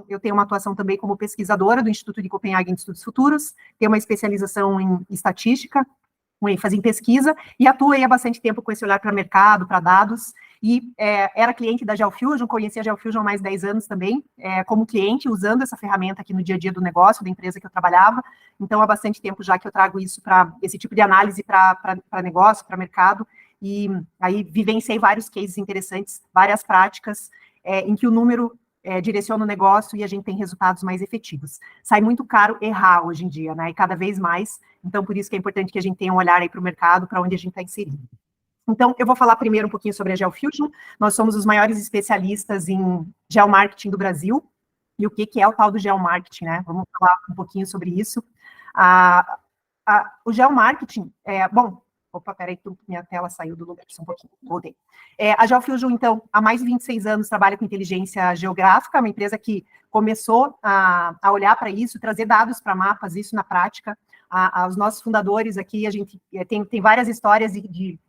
Eu tenho uma atuação também como pesquisadora do Instituto de Copenhague em Estudos Futuros, tenho uma especialização em estatística, com ênfase em pesquisa, e atuo aí há bastante tempo com esse olhar para mercado, para dados, e era cliente da GeoFusion, conheci a GeoFusion há mais de 10 anos também, como cliente, usando essa ferramenta aqui no dia a dia do negócio, da empresa que eu trabalhava, então há bastante tempo já que eu trago isso para esse tipo de análise para negócio, para mercado, e aí vivenciei vários cases interessantes, várias práticas, em que o número direciona o negócio e a gente tem resultados mais efetivos. Sai muito caro errar hoje em dia, né? E cada vez mais. Então, por isso que é importante que a gente tenha um olhar aí para o mercado, para onde a gente está inserido. Então, eu vou falar primeiro um pouquinho sobre a GeoFusion. Nós somos os maiores especialistas em geomarketing do Brasil. E o que é o tal do geomarketing, né? Vamos falar um pouquinho sobre isso. O geomarketing, bom, opa, peraí, minha tela saiu do lugar, só um pouquinho, voltei. A GeoFusion, então, há mais de 26 anos trabalha com inteligência geográfica, uma empresa que começou a olhar para isso, trazer dados para mapas, isso na prática. Os nossos fundadores aqui, a gente tem várias histórias de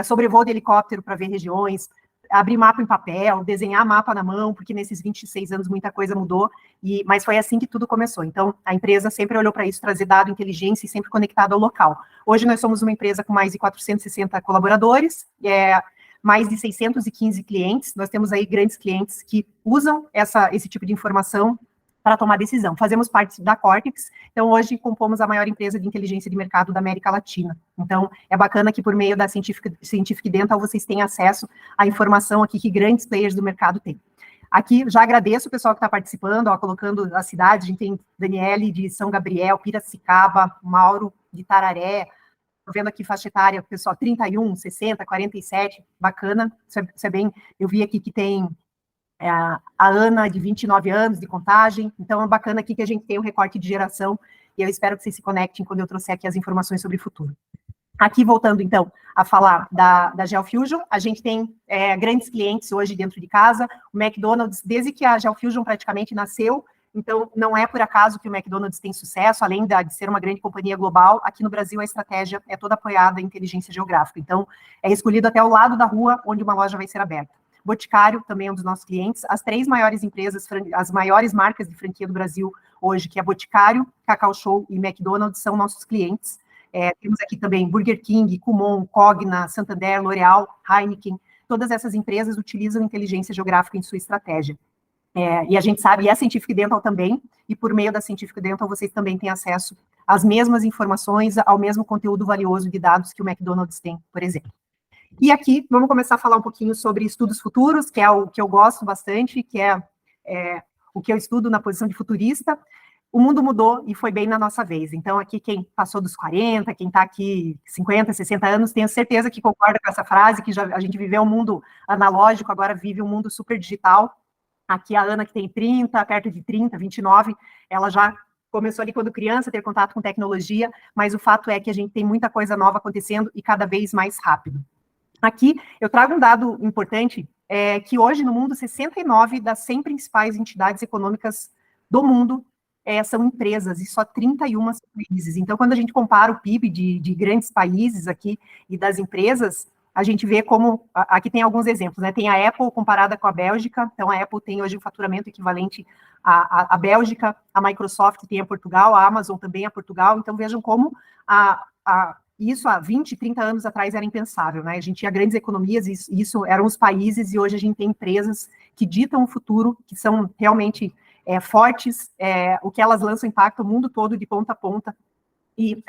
sobrevoo de helicóptero para ver regiões, abrir mapa em papel, desenhar mapa na mão, porque nesses 26 anos muita coisa mudou, mas foi assim que tudo começou. Então, a empresa sempre olhou para isso, trazer dado, inteligência e sempre conectado ao local. Hoje nós somos uma empresa com mais de 460 colaboradores, mais de 615 clientes, nós temos aí grandes clientes que usam esse tipo de informação para tomar decisão. Fazemos parte da Cortex, então hoje compomos a maior empresa de inteligência de mercado da América Latina. Então, é bacana que por meio da Scientific Dental vocês tenham acesso à informação aqui que grandes players do mercado têm. Aqui, já agradeço o pessoal que está participando, colocando as cidades, a gente tem Daniele de São Gabriel, Piracicaba, Mauro de Tararé, estou vendo aqui faixa etária, pessoal, 31, 60, 47, bacana, isso é bem, eu vi aqui que tem a Ana, de 29 anos, de Contagem, então é bacana aqui que a gente tem um recorte de geração, e eu espero que vocês se conectem quando eu trouxer aqui as informações sobre o futuro. Aqui, voltando, então, a falar da GeoFusion, a gente tem grandes clientes hoje dentro de casa, o McDonald's, desde que a GeoFusion praticamente nasceu, então não é por acaso que o McDonald's tem sucesso, além de ser uma grande companhia global, aqui no Brasil a estratégia é toda apoiada em inteligência geográfica, então é escolhido até o lado da rua onde uma loja vai ser aberta. Boticário também é um dos nossos clientes. As 3 maiores empresas, as maiores marcas de franquia do Brasil hoje, que é Boticário, Cacau Show e McDonald's, são nossos clientes. Temos aqui também Burger King, Kumon, Cogna, Santander, L'Oréal, Heineken. Todas essas empresas utilizam inteligência geográfica em sua estratégia. E a gente sabe, e a Scientific Dental também, e por meio da Scientific Dental vocês também têm acesso às mesmas informações, ao mesmo conteúdo valioso de dados que o McDonald's tem, por exemplo. E aqui, vamos começar a falar um pouquinho sobre estudos futuros, que é o que eu gosto bastante, que é o que eu estudo na posição de futurista. O mundo mudou e foi bem na nossa vez. Então, aqui, quem passou dos 40, quem está aqui 50, 60 anos, tenho certeza que concorda com essa frase, que a gente viveu um mundo analógico, agora vive um mundo super digital. Aqui, a Ana, que tem 30, perto de 30, 29, ela já começou ali quando criança, ter contato com tecnologia, mas o fato é que a gente tem muita coisa nova acontecendo e cada vez mais rápido. Aqui, eu trago um dado importante, que hoje no mundo, 69 das 100 principais entidades econômicas do mundo são empresas, e só 31 são países. Então, quando a gente compara o PIB de grandes países aqui e das empresas, a gente vê como, aqui tem alguns exemplos, né? Tem a Apple comparada com a Bélgica, então a Apple tem hoje um faturamento equivalente à Bélgica, a Microsoft tem a Portugal, a Amazon também a Portugal, então vejam como isso há 20, 30 anos atrás era impensável, né? A gente tinha grandes economias, isso eram os países, e hoje a gente tem empresas que ditam o futuro, que são realmente fortes, o que elas lançam impacta o mundo todo de ponta a ponta, e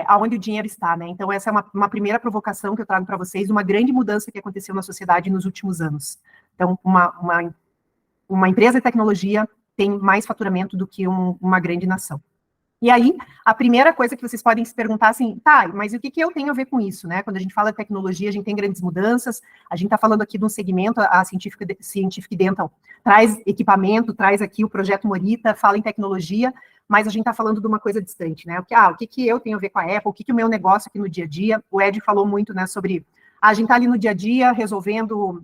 aonde o dinheiro está, né? Então, essa é uma primeira provocação que eu trago para vocês, uma grande mudança que aconteceu na sociedade nos últimos anos. Então, uma empresa de tecnologia tem mais faturamento do que uma grande nação. E aí, a primeira coisa que vocês podem se perguntar assim, tá, mas o que eu tenho a ver com isso, né? Quando a gente fala de tecnologia, a gente tem grandes mudanças, a gente está falando aqui de um segmento, a Scientific Dental traz equipamento, traz aqui o projeto Morita, fala em tecnologia, mas a gente está falando de uma coisa distante, né? O que eu tenho a ver com a Apple, o que o meu negócio aqui no dia a dia, o Ed falou muito, né, sobre a gente está ali no dia a dia resolvendo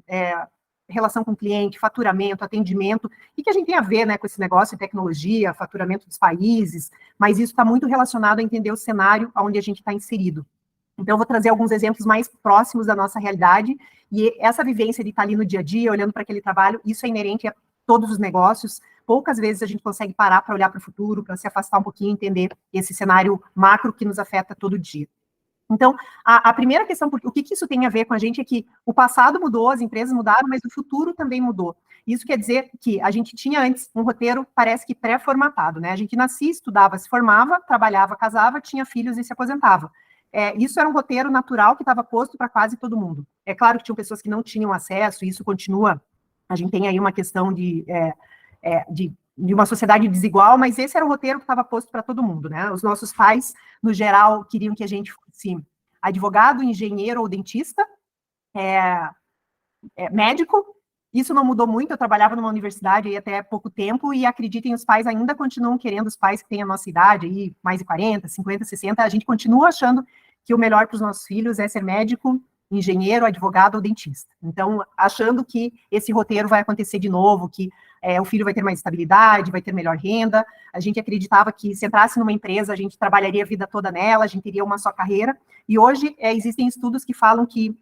relação com o cliente, faturamento, atendimento, e que a gente tem a ver, né, com esse negócio de tecnologia, faturamento dos países, mas isso está muito relacionado a entender o cenário onde a gente está inserido. Então, eu vou trazer alguns exemplos mais próximos da nossa realidade, e essa vivência de estar ali no dia a dia, olhando para aquele trabalho, isso é inerente todos os negócios. Poucas vezes a gente consegue parar para olhar para o futuro, para se afastar um pouquinho e entender esse cenário macro que nos afeta todo dia. Então, a primeira questão, o que isso tem a ver com a gente é que o passado mudou, as empresas mudaram, mas o futuro também mudou. Isso quer dizer que a gente tinha antes um roteiro, parece que pré-formatado, né? A gente nascia, estudava, se formava, trabalhava, casava, tinha filhos e se aposentava. Isso era um roteiro natural que estava posto para quase todo mundo. É claro que tinham pessoas que não tinham acesso, e isso continua. A gente tem aí uma questão de uma sociedade desigual, mas esse era o roteiro que estava posto para todo mundo, né? Os nossos pais, no geral, queriam que a gente fosse advogado, engenheiro ou dentista, médico. Isso não mudou muito, eu trabalhava numa universidade aí até pouco tempo, e acreditem, os pais ainda continuam querendo, os pais que têm a nossa idade, aí, mais de 40, 50, 60, a gente continua achando que o melhor para os nossos filhos é ser médico, engenheiro, advogado ou dentista. Então, achando que esse roteiro vai acontecer de novo, que o filho vai ter mais estabilidade, vai ter melhor renda. A gente acreditava que se entrasse numa empresa, a gente trabalharia a vida toda nela, a gente teria uma só carreira. E hoje existem estudos que falam que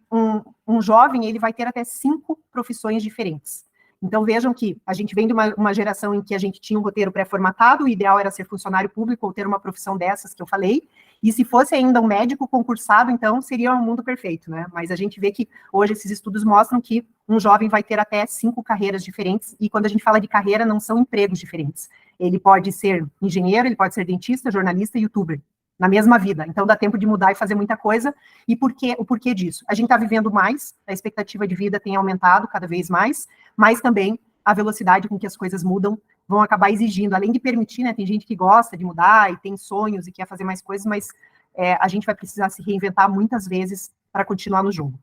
um jovem ele vai ter até 5 profissões diferentes. Então, vejam que a gente vem de uma geração em que a gente tinha um roteiro pré-formatado, o ideal era ser funcionário público ou ter uma profissão dessas que eu falei, e se fosse ainda um médico concursado, então seria um mundo perfeito, né? Mas a gente vê que hoje esses estudos mostram que um jovem vai ter até 5 carreiras diferentes, e quando a gente fala de carreira, não são empregos diferentes. Ele pode ser engenheiro, ele pode ser dentista, jornalista e youtuber, na mesma vida. Então dá tempo de mudar e fazer muita coisa. E o porquê disso? A gente está vivendo mais, a expectativa de vida tem aumentado cada vez mais, mas também a velocidade com que as coisas mudam vão acabar exigindo, além de permitir, né, tem gente que gosta de mudar e tem sonhos e quer fazer mais coisas, mas a gente vai precisar se reinventar muitas vezes para continuar no jogo.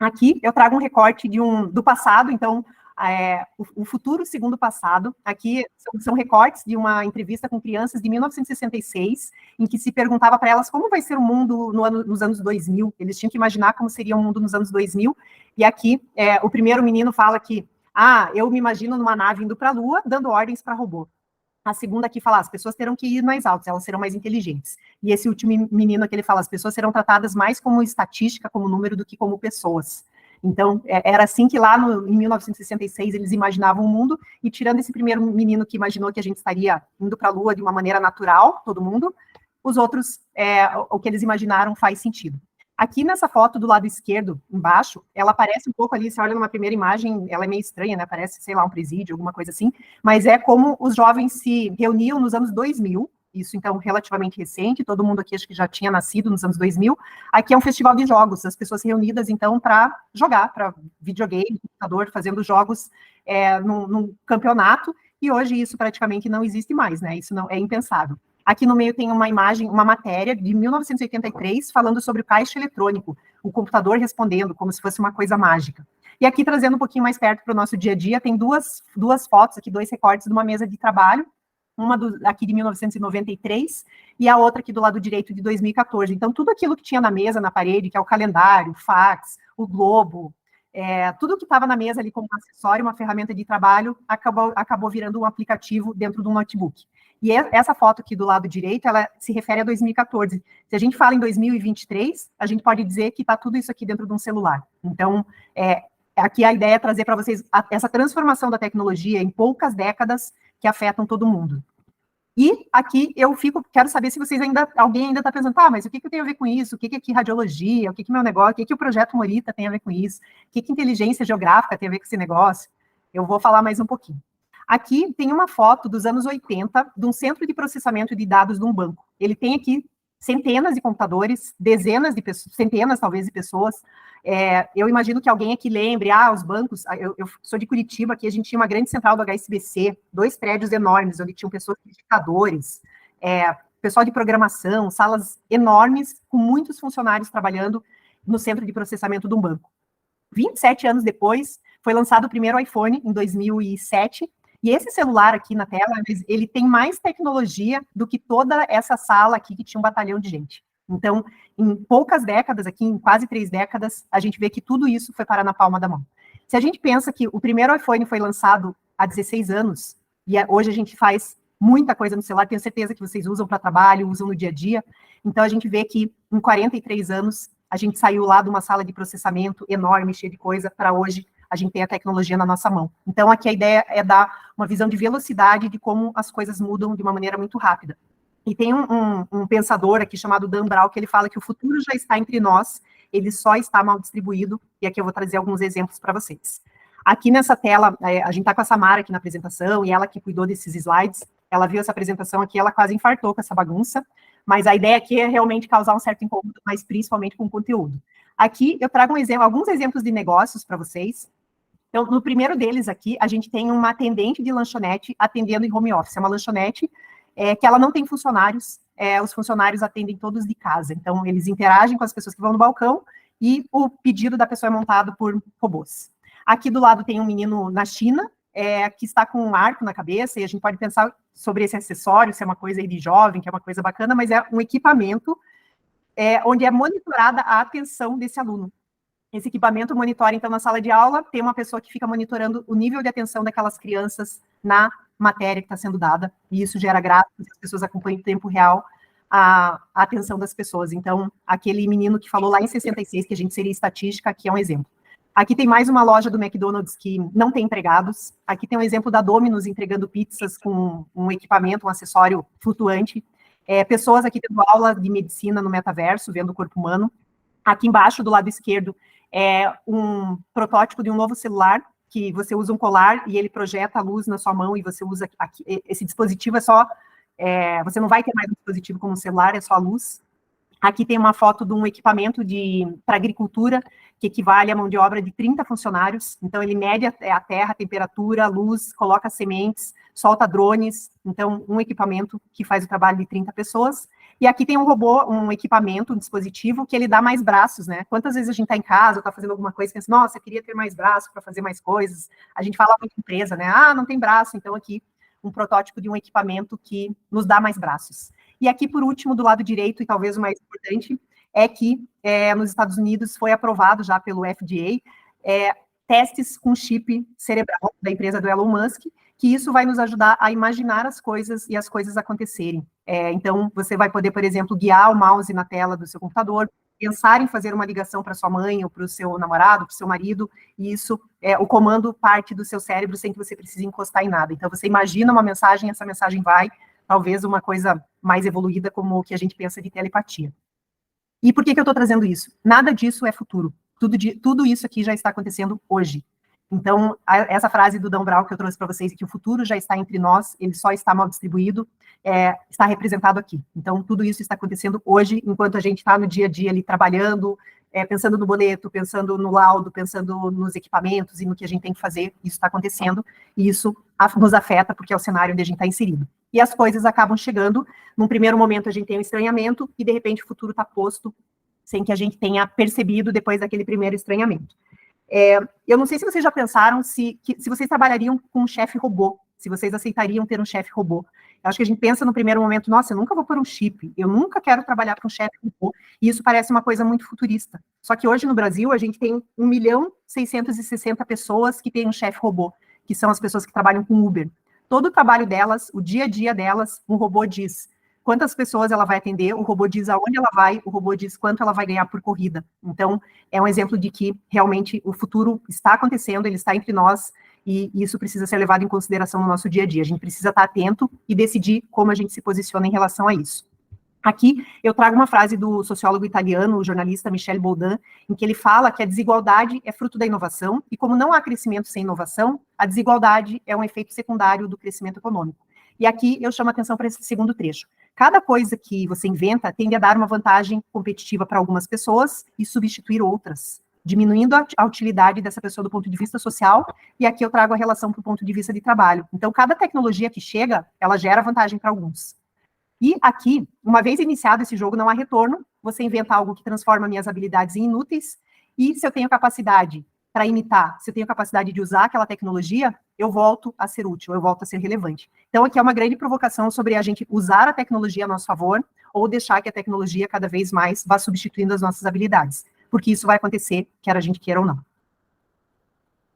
Aqui eu trago um recorte do passado, então, o futuro segundo o passado. Aqui são recortes de uma entrevista com crianças de 1966, em que se perguntava para elas como vai ser o mundo nos anos 2000. Eles tinham que imaginar como seria o mundo nos anos 2000, e aqui o primeiro menino fala que eu me imagino numa nave indo para a Lua, dando ordens para robô. A segunda aqui fala, as pessoas terão que ir mais altas, elas serão mais inteligentes. E esse último menino aqui, ele fala, as pessoas serão tratadas mais como estatística, como número, do que como pessoas. Então, era assim que lá em 1966 eles imaginavam o mundo, e tirando esse primeiro menino que imaginou que a gente estaria indo para a Lua de uma maneira natural, todo mundo, os outros, o que eles imaginaram faz sentido. Aqui nessa foto do lado esquerdo, embaixo, ela aparece um pouco ali, você olha numa primeira imagem, ela é meio estranha, né? Parece, sei lá, um presídio, alguma coisa assim, mas é como os jovens se reuniam nos anos 2000, isso então relativamente recente, todo mundo aqui acho que já tinha nascido nos anos 2000. Aqui é um festival de jogos, as pessoas reunidas então para jogar, para videogame, computador, fazendo jogos num campeonato, e hoje isso praticamente não existe mais, né? Isso não é impensável. Aqui no meio tem uma imagem, uma matéria de 1983, falando sobre o caixa eletrônico, o computador respondendo, como se fosse uma coisa mágica. E aqui, trazendo um pouquinho mais perto para o nosso dia a dia, tem duas fotos aqui, 2 recortes de uma mesa de trabalho, uma aqui de 1993 e a outra aqui do lado direito de 2014. Então, tudo aquilo que tinha na mesa, na parede, que é o calendário, o fax, o globo, tudo que estava na mesa ali como um acessório, uma ferramenta de trabalho, acabou virando um aplicativo dentro de um notebook. E essa foto aqui do lado direito, ela se refere a 2014. Se a gente fala em 2023, a gente pode dizer que está tudo isso aqui dentro de um celular. Então, aqui a ideia é trazer para vocês essa transformação da tecnologia em poucas décadas que afetam todo mundo. E aqui quero saber se alguém ainda está pensando, mas o que eu tenho a ver com isso? O que aqui radiologia? O que meu negócio? O que o projeto Morita tem a ver com isso? O que inteligência geográfica tem a ver com esse negócio? Eu vou falar mais um pouquinho. Aqui tem uma foto dos anos 80 de um centro de processamento de dados de um banco. Ele tem aqui centenas de computadores, dezenas de pessoas, centenas talvez de pessoas. Eu imagino que alguém aqui lembre, os bancos, eu sou de Curitiba, aqui a gente tinha uma grande central do HSBC, 2 prédios enormes, onde tinham pessoas digitadores, pessoal de programação, salas enormes, com muitos funcionários trabalhando no centro de processamento de um banco. 27 anos depois, foi lançado o primeiro iPhone, em 2007, e esse celular aqui na tela, ele tem mais tecnologia do que toda essa sala aqui que tinha um batalhão de gente. Então, em poucas décadas, aqui em quase 3 décadas, a gente vê que tudo isso foi parar na palma da mão. Se a gente pensa que o primeiro iPhone foi lançado há 16 anos, e hoje a gente faz muita coisa no celular, tenho certeza que vocês usam para trabalho, usam no dia a dia, então a gente vê que em 43 anos, a gente saiu lá de uma sala de processamento enorme, cheia de coisa, para hoje a gente tem a tecnologia na nossa mão. Então, aqui a ideia é dar uma visão de velocidade de como as coisas mudam de uma maneira muito rápida. E tem um pensador aqui chamado Dan Brown, que ele fala que o futuro já está entre nós, ele só está mal distribuído, e aqui eu vou trazer alguns exemplos para vocês. Aqui nessa tela, a gente está com a Samara aqui na apresentação, e ela que cuidou desses slides, ela viu essa apresentação aqui, ela quase infartou com essa bagunça, mas a ideia aqui é realmente causar um certo incômodo, mas principalmente com conteúdo. Aqui eu trago alguns exemplos de negócios para vocês. Então, no primeiro deles aqui, a gente tem uma atendente de lanchonete atendendo em home office. É uma lanchonete que ela não tem funcionários, os funcionários atendem todos de casa. Então, eles interagem com as pessoas que vão no balcão e o pedido da pessoa é montado por robôs. Aqui do lado tem um menino na China, que está com um arco na cabeça, e a gente pode pensar sobre esse acessório, se é uma coisa aí de jovem, que é uma coisa bacana, mas é um equipamento onde é monitorada a atenção desse aluno. Esse equipamento monitora, então, na sala de aula, tem uma pessoa que fica monitorando o nível de atenção daquelas crianças na matéria que está sendo dada, e isso gera gráficos, as pessoas acompanham em tempo real a atenção das pessoas. Então, aquele menino que falou lá em 66, que a gente seria estatística, aqui é um exemplo. Aqui tem mais uma loja do McDonald's que não tem empregados. Aqui tem um exemplo da Domino's entregando pizzas com um equipamento, um acessório flutuante. Pessoas aqui tendo aula de medicina no metaverso, vendo o corpo humano. Aqui embaixo, do lado esquerdo, é um protótipo de um novo celular, que você usa um colar e ele projeta a luz na sua mão e você usa aqui, esse dispositivo você não vai ter mais um dispositivo como um celular, é só a luz. Aqui tem uma foto de um equipamento para agricultura, que equivale à mão de obra de 30 funcionários. Então, ele mede a terra, a temperatura, a luz, coloca sementes, solta drones. Então, um equipamento que faz o trabalho de 30 pessoas. E aqui tem um robô, um equipamento, um dispositivo, que ele dá mais braços, né? Quantas vezes a gente está em casa, está fazendo alguma coisa e pensa, nossa, eu queria ter mais braços para fazer mais coisas. A gente fala muito em empresa, né? Ah, não tem braço. Então, aqui, um protótipo de um equipamento que nos dá mais braços. E aqui, por último, do lado direito, e talvez o mais importante, é que nos Estados Unidos foi aprovado já pelo FDA testes com chip cerebral da empresa do Elon Musk, que isso vai nos ajudar a imaginar as coisas e as coisas acontecerem. Então, você vai poder, por exemplo, guiar o mouse na tela do seu computador, pensar em fazer uma ligação para sua mãe ou para o seu namorado, para o seu marido, e isso, o comando parte do seu cérebro sem que você precise encostar em nada. Então, você imagina uma mensagem, essa mensagem vai, talvez uma coisa mais evoluída como o que a gente pensa de telepatia. E por que eu estou trazendo isso? Nada disso é futuro. Tudo isso aqui já está acontecendo hoje. Então, essa frase do Dan Brown que eu trouxe para vocês, que o futuro já está entre nós, ele só está mal distribuído, está representado aqui. Então, tudo isso está acontecendo hoje, enquanto a gente está no dia a dia ali trabalhando, pensando no boleto, pensando no laudo, pensando nos equipamentos e no que a gente tem que fazer, isso está acontecendo, e isso nos afeta, porque é o cenário onde a gente está inserido. E as coisas acabam chegando, num primeiro momento a gente tem um estranhamento, e de repente o futuro está posto, sem que a gente tenha percebido depois daquele primeiro estranhamento. Eu não sei se vocês já pensaram se vocês trabalhariam com um chefe robô, se vocês aceitariam ter um chefe robô. Eu acho que a gente pensa no primeiro momento, nossa, eu nunca vou pôr um chip, eu nunca quero trabalhar com um chefe robô, e isso parece uma coisa muito futurista. Só que hoje no Brasil a gente tem 1.660.000 pessoas que têm um chefe robô, que são as pessoas que trabalham com Uber. Todo o trabalho delas, o dia a dia delas, um robô diz quantas pessoas ela vai atender, o robô diz aonde ela vai, o robô diz quanto ela vai ganhar por corrida. Então, é um exemplo de que realmente o futuro está acontecendo, ele está entre nós, e isso precisa ser levado em consideração no nosso dia a dia. A gente precisa estar atento e decidir como a gente se posiciona em relação a isso. Aqui, eu trago uma frase do sociólogo italiano, o jornalista Michel Boldin, em que ele fala que a desigualdade é fruto da inovação, e como não há crescimento sem inovação, a desigualdade é um efeito secundário do crescimento econômico. E aqui eu chamo a atenção para esse segundo trecho. Cada coisa que você inventa tende a dar uma vantagem competitiva para algumas pessoas e substituir outras, diminuindo a utilidade dessa pessoa do ponto de vista social, e aqui eu trago a relação para o ponto de vista de trabalho. Então, cada tecnologia que chega, ela gera vantagem para alguns. E aqui, uma vez iniciado esse jogo, não há retorno, você inventa algo que transforma minhas habilidades em inúteis, e se eu tenho capacidade para imitar, se eu tenho capacidade de usar aquela tecnologia, eu volto a ser útil, eu volto a ser relevante. Então, aqui é uma grande provocação sobre a gente usar a tecnologia a nosso favor, ou deixar que a tecnologia cada vez mais vá substituindo as nossas habilidades, porque isso vai acontecer, quer a gente queira ou não.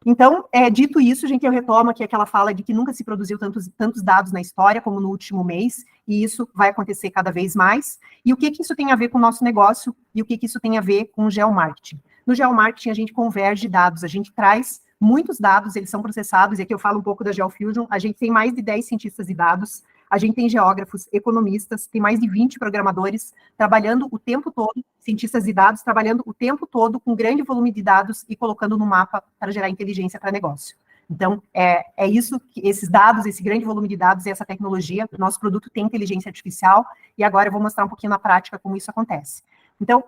Então, dito isso, gente, eu retomo aqui aquela fala de que nunca se produziu tantos dados na história como no último mês, e isso vai acontecer cada vez mais. E o que isso tem a ver com o nosso negócio, e o que isso tem a ver com o geomarketing? No geomarketing, a gente converge dados, a gente traz muitos dados, eles são processados, e aqui eu falo um pouco da GeoFusion, a gente tem mais de 10 cientistas de dados, a gente tem geógrafos, economistas, tem mais de 20 programadores trabalhando o tempo todo, cientistas de dados, trabalhando o tempo todo com grande volume de dados e colocando no mapa para gerar inteligência para negócio. Então, é isso, que esses dados, esse grande volume de dados e essa tecnologia, o nosso produto tem inteligência artificial, e agora eu vou mostrar um pouquinho na prática como isso acontece. Então,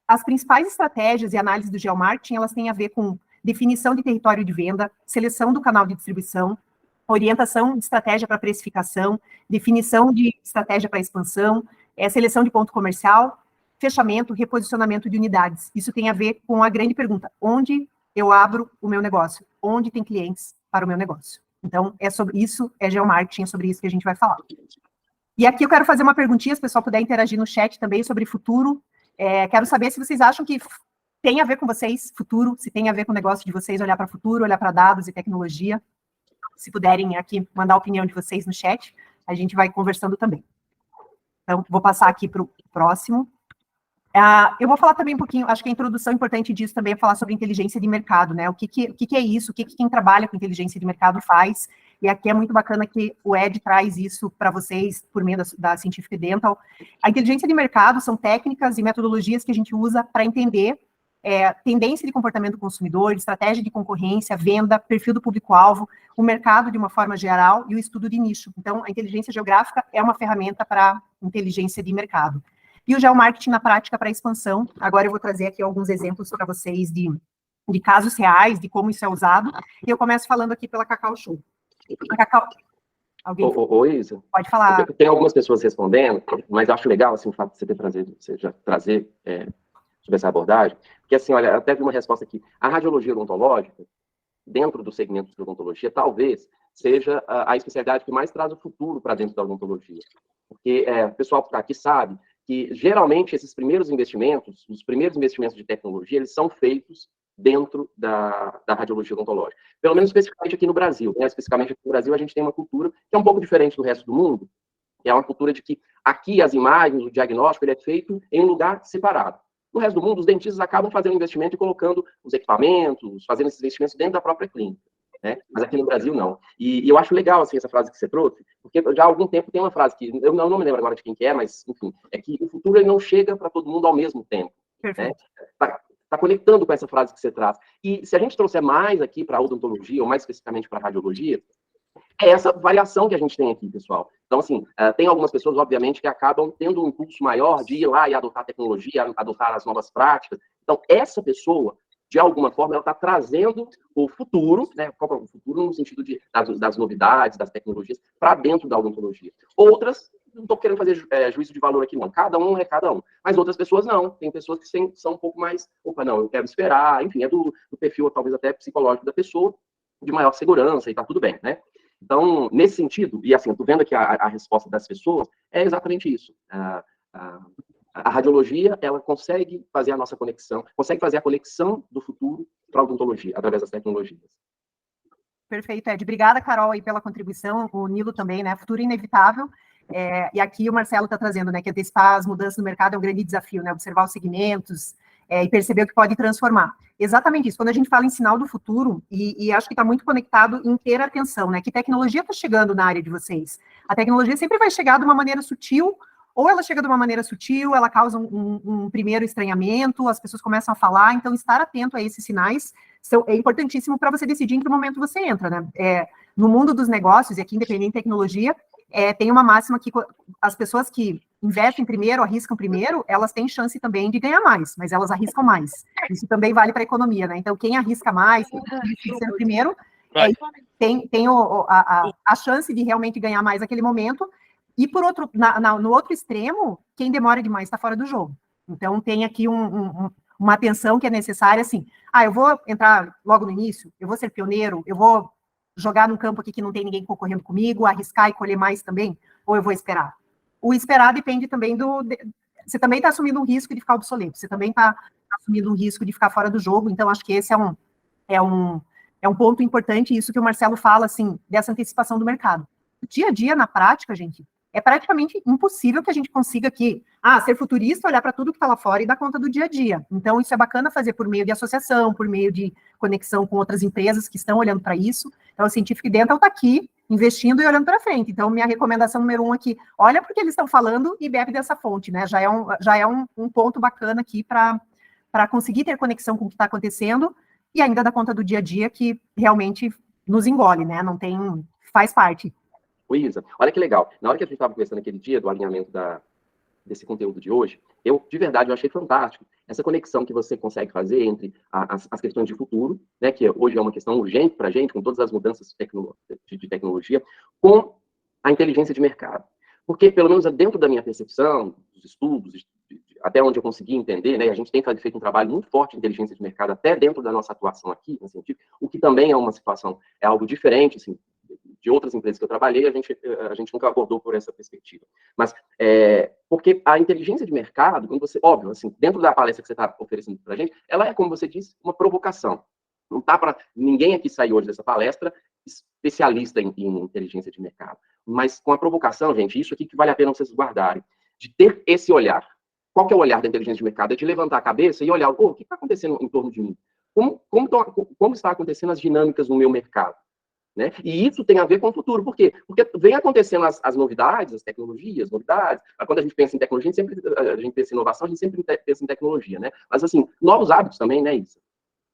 as principais estratégias e análises do geomarketing, elas têm a ver com definição de território de venda, seleção do canal de distribuição, orientação de estratégia para precificação, definição de estratégia para expansão, seleção de ponto comercial, fechamento, reposicionamento de unidades. Isso tem a ver com a grande pergunta: onde eu abro o meu negócio? Onde tem clientes para o meu negócio? Então, é sobre isso, é geomarketing, é sobre isso que a gente vai falar. E aqui eu quero fazer uma perguntinha, se o pessoal puder interagir no chat também sobre futuro. Quero saber se vocês acham que tem a ver com vocês, futuro, se tem a ver com o negócio de vocês, olhar para futuro, olhar para dados e tecnologia. Se puderem aqui mandar a opinião de vocês no chat, a gente vai conversando também. Então, vou passar aqui para o próximo. Eu vou falar também um pouquinho, acho que a introdução importante disso também é falar sobre inteligência de mercado, né? O que é isso, o que quem trabalha com inteligência de mercado faz, e aqui é muito bacana que o Ed traz isso para vocês por meio da Scientific Dental. A inteligência de mercado são técnicas e metodologias que a gente usa para entender tendência de comportamento do consumidor, estratégia de concorrência, venda, perfil do público-alvo, o mercado de uma forma geral e o estudo de nicho. Então, a inteligência geográfica é uma ferramenta para inteligência de mercado. E o geomarketing na prática para expansão. Agora eu vou trazer aqui alguns exemplos para vocês de casos reais, de como isso é usado. E eu começo falando aqui pela Cacau Show. A Cacau... Alguém? Oi, Isa. Pode falar. Tem algumas pessoas respondendo, mas eu acho legal assim, o fato de você já trazer sobre essa abordagem, porque assim, olha, até vi uma resposta aqui. A radiologia odontológica, dentro do segmento de odontologia, talvez seja a especialidade que mais traz o futuro para dentro da odontologia. Porque o pessoal que está aqui sabe que, geralmente, esses primeiros investimentos, os primeiros investimentos de tecnologia, eles são feitos dentro da radiologia odontológica. Pelo menos especificamente aqui no Brasil. Né? Especificamente aqui no Brasil, a gente tem uma cultura que é um pouco diferente do resto do mundo, que é uma cultura de que aqui as imagens, o diagnóstico, ele é feito em um lugar separado. No resto do mundo, os dentistas acabam fazendo investimento e colocando os equipamentos, fazendo esses investimentos dentro da própria clínica. Né? Mas aqui no Brasil, não. E eu acho legal, assim, essa frase que você trouxe, porque já há algum tempo tem uma frase que, eu não me lembro agora de quem que é, mas, enfim, é que o futuro ele não chega para todo mundo ao mesmo tempo. Né? Tá conectando com essa frase que você traz. E se a gente trouxer mais aqui para a odontologia, ou mais especificamente para a radiologia, é essa variação que a gente tem aqui, pessoal. Então, assim, tem algumas pessoas, obviamente, que acabam tendo um impulso maior de ir lá e adotar a tecnologia, adotar as novas práticas. Então, essa pessoa, de alguma forma, ela está trazendo o futuro, né? O futuro no sentido das novidades, das tecnologias, para dentro da odontologia. Outras, não estou querendo fazer juízo de valor aqui, não. Cada um é cada um. Mas outras pessoas não. Tem pessoas que são um pouco mais, opa, não, eu quero esperar, enfim, é do perfil, talvez até psicológico da pessoa, de maior segurança e tá tudo bem, né? Então, nesse sentido, e assim, eu tô vendo aqui a resposta das pessoas, é exatamente isso. A radiologia, ela consegue fazer a nossa conexão, consegue fazer a conexão do futuro para a odontologia, através das tecnologias. Perfeito, Ed. Obrigada, Carol, aí pela contribuição, o Nilo também, né? Futuro inevitável. E aqui o Marcelo está trazendo, né, que antecipar as mudanças no mercado é um grande desafio, né? Observar os segmentos e perceber o que pode transformar. Exatamente isso. Quando a gente fala em sinal do futuro, e acho que está muito conectado em ter atenção, né? Que tecnologia está chegando na área de vocês? A tecnologia sempre vai chegar de uma maneira sutil, ou ela chega de uma maneira sutil, ela causa um primeiro estranhamento, as pessoas começam a falar, então estar atento a esses sinais é importantíssimo para você decidir em que momento você entra, né? No mundo dos negócios, e aqui independente de tecnologia, tem uma máxima que as pessoas que investem primeiro, arriscam primeiro, elas têm chance também de ganhar mais, mas elas arriscam mais. Isso também vale para a economia, né? Então, quem arrisca mais, quem decide ser o primeiro, tem a chance de realmente ganhar mais naquele momento. E, por outro, no outro extremo, quem demora demais está fora do jogo. Então, tem aqui uma atenção que é necessária, assim, eu vou entrar logo no início, eu vou ser pioneiro, eu vou jogar num campo aqui que não tem ninguém concorrendo comigo, arriscar e colher mais também, ou eu vou esperar? O esperar depende também você também está assumindo um risco de ficar obsoleto, você também está assumindo um risco de ficar fora do jogo, então acho que esse é um ponto importante, isso que o Marcelo fala, assim, dessa antecipação do mercado. No dia a dia, na prática, gente, é praticamente impossível que a gente consiga aqui, ser futurista, olhar para tudo que está lá fora e dar conta do dia a dia. Então, isso é bacana fazer por meio de associação, por meio de conexão com outras empresas que estão olhando para isso. Então, a Scientific Dental está aqui, investindo e olhando para frente. Então, minha recomendação número 1 aqui, olha porque eles estão falando e bebe dessa fonte, né? Já é um ponto bacana aqui para conseguir ter conexão com o que está acontecendo e ainda dar conta do dia a dia que realmente nos engole, né? Não tem, faz parte. Ô, Isa, olha que legal. Na hora que a gente estava conversando aquele dia do alinhamento desse conteúdo de hoje, de verdade, eu achei fantástico essa conexão que você consegue fazer entre as questões de futuro, né, que hoje é uma questão urgente para a gente, com todas as mudanças de tecnologia, com a inteligência de mercado. Porque, pelo menos dentro da minha percepção, dos estudos, até onde eu consegui entender, né, a gente tem feito um trabalho muito forte de inteligência de mercado até dentro da nossa atuação aqui, no sentido, o que também é uma situação, é algo diferente, assim, de outras empresas que eu trabalhei, a gente nunca abordou por essa perspectiva. Mas, porque a inteligência de mercado, quando você, óbvio, assim, dentro da palestra que você está oferecendo para a gente, ela é, como você disse, uma provocação. Não tá para ninguém aqui sair hoje dessa palestra especialista em inteligência de mercado. Mas com a provocação, gente, isso aqui que vale a pena vocês guardarem, de ter esse olhar. Qual que é o olhar da inteligência de mercado? É de levantar a cabeça e olhar, o que está acontecendo em torno de mim? Como está acontecendo as dinâmicas no meu mercado? Né? E isso tem a ver com o futuro. Por quê? Porque vem acontecendo as novidades, as tecnologias, novidades. Quando a gente pensa em tecnologia, a gente pensa em inovação, a gente sempre pensa em tecnologia, né? Mas, assim, novos hábitos também, né, isso?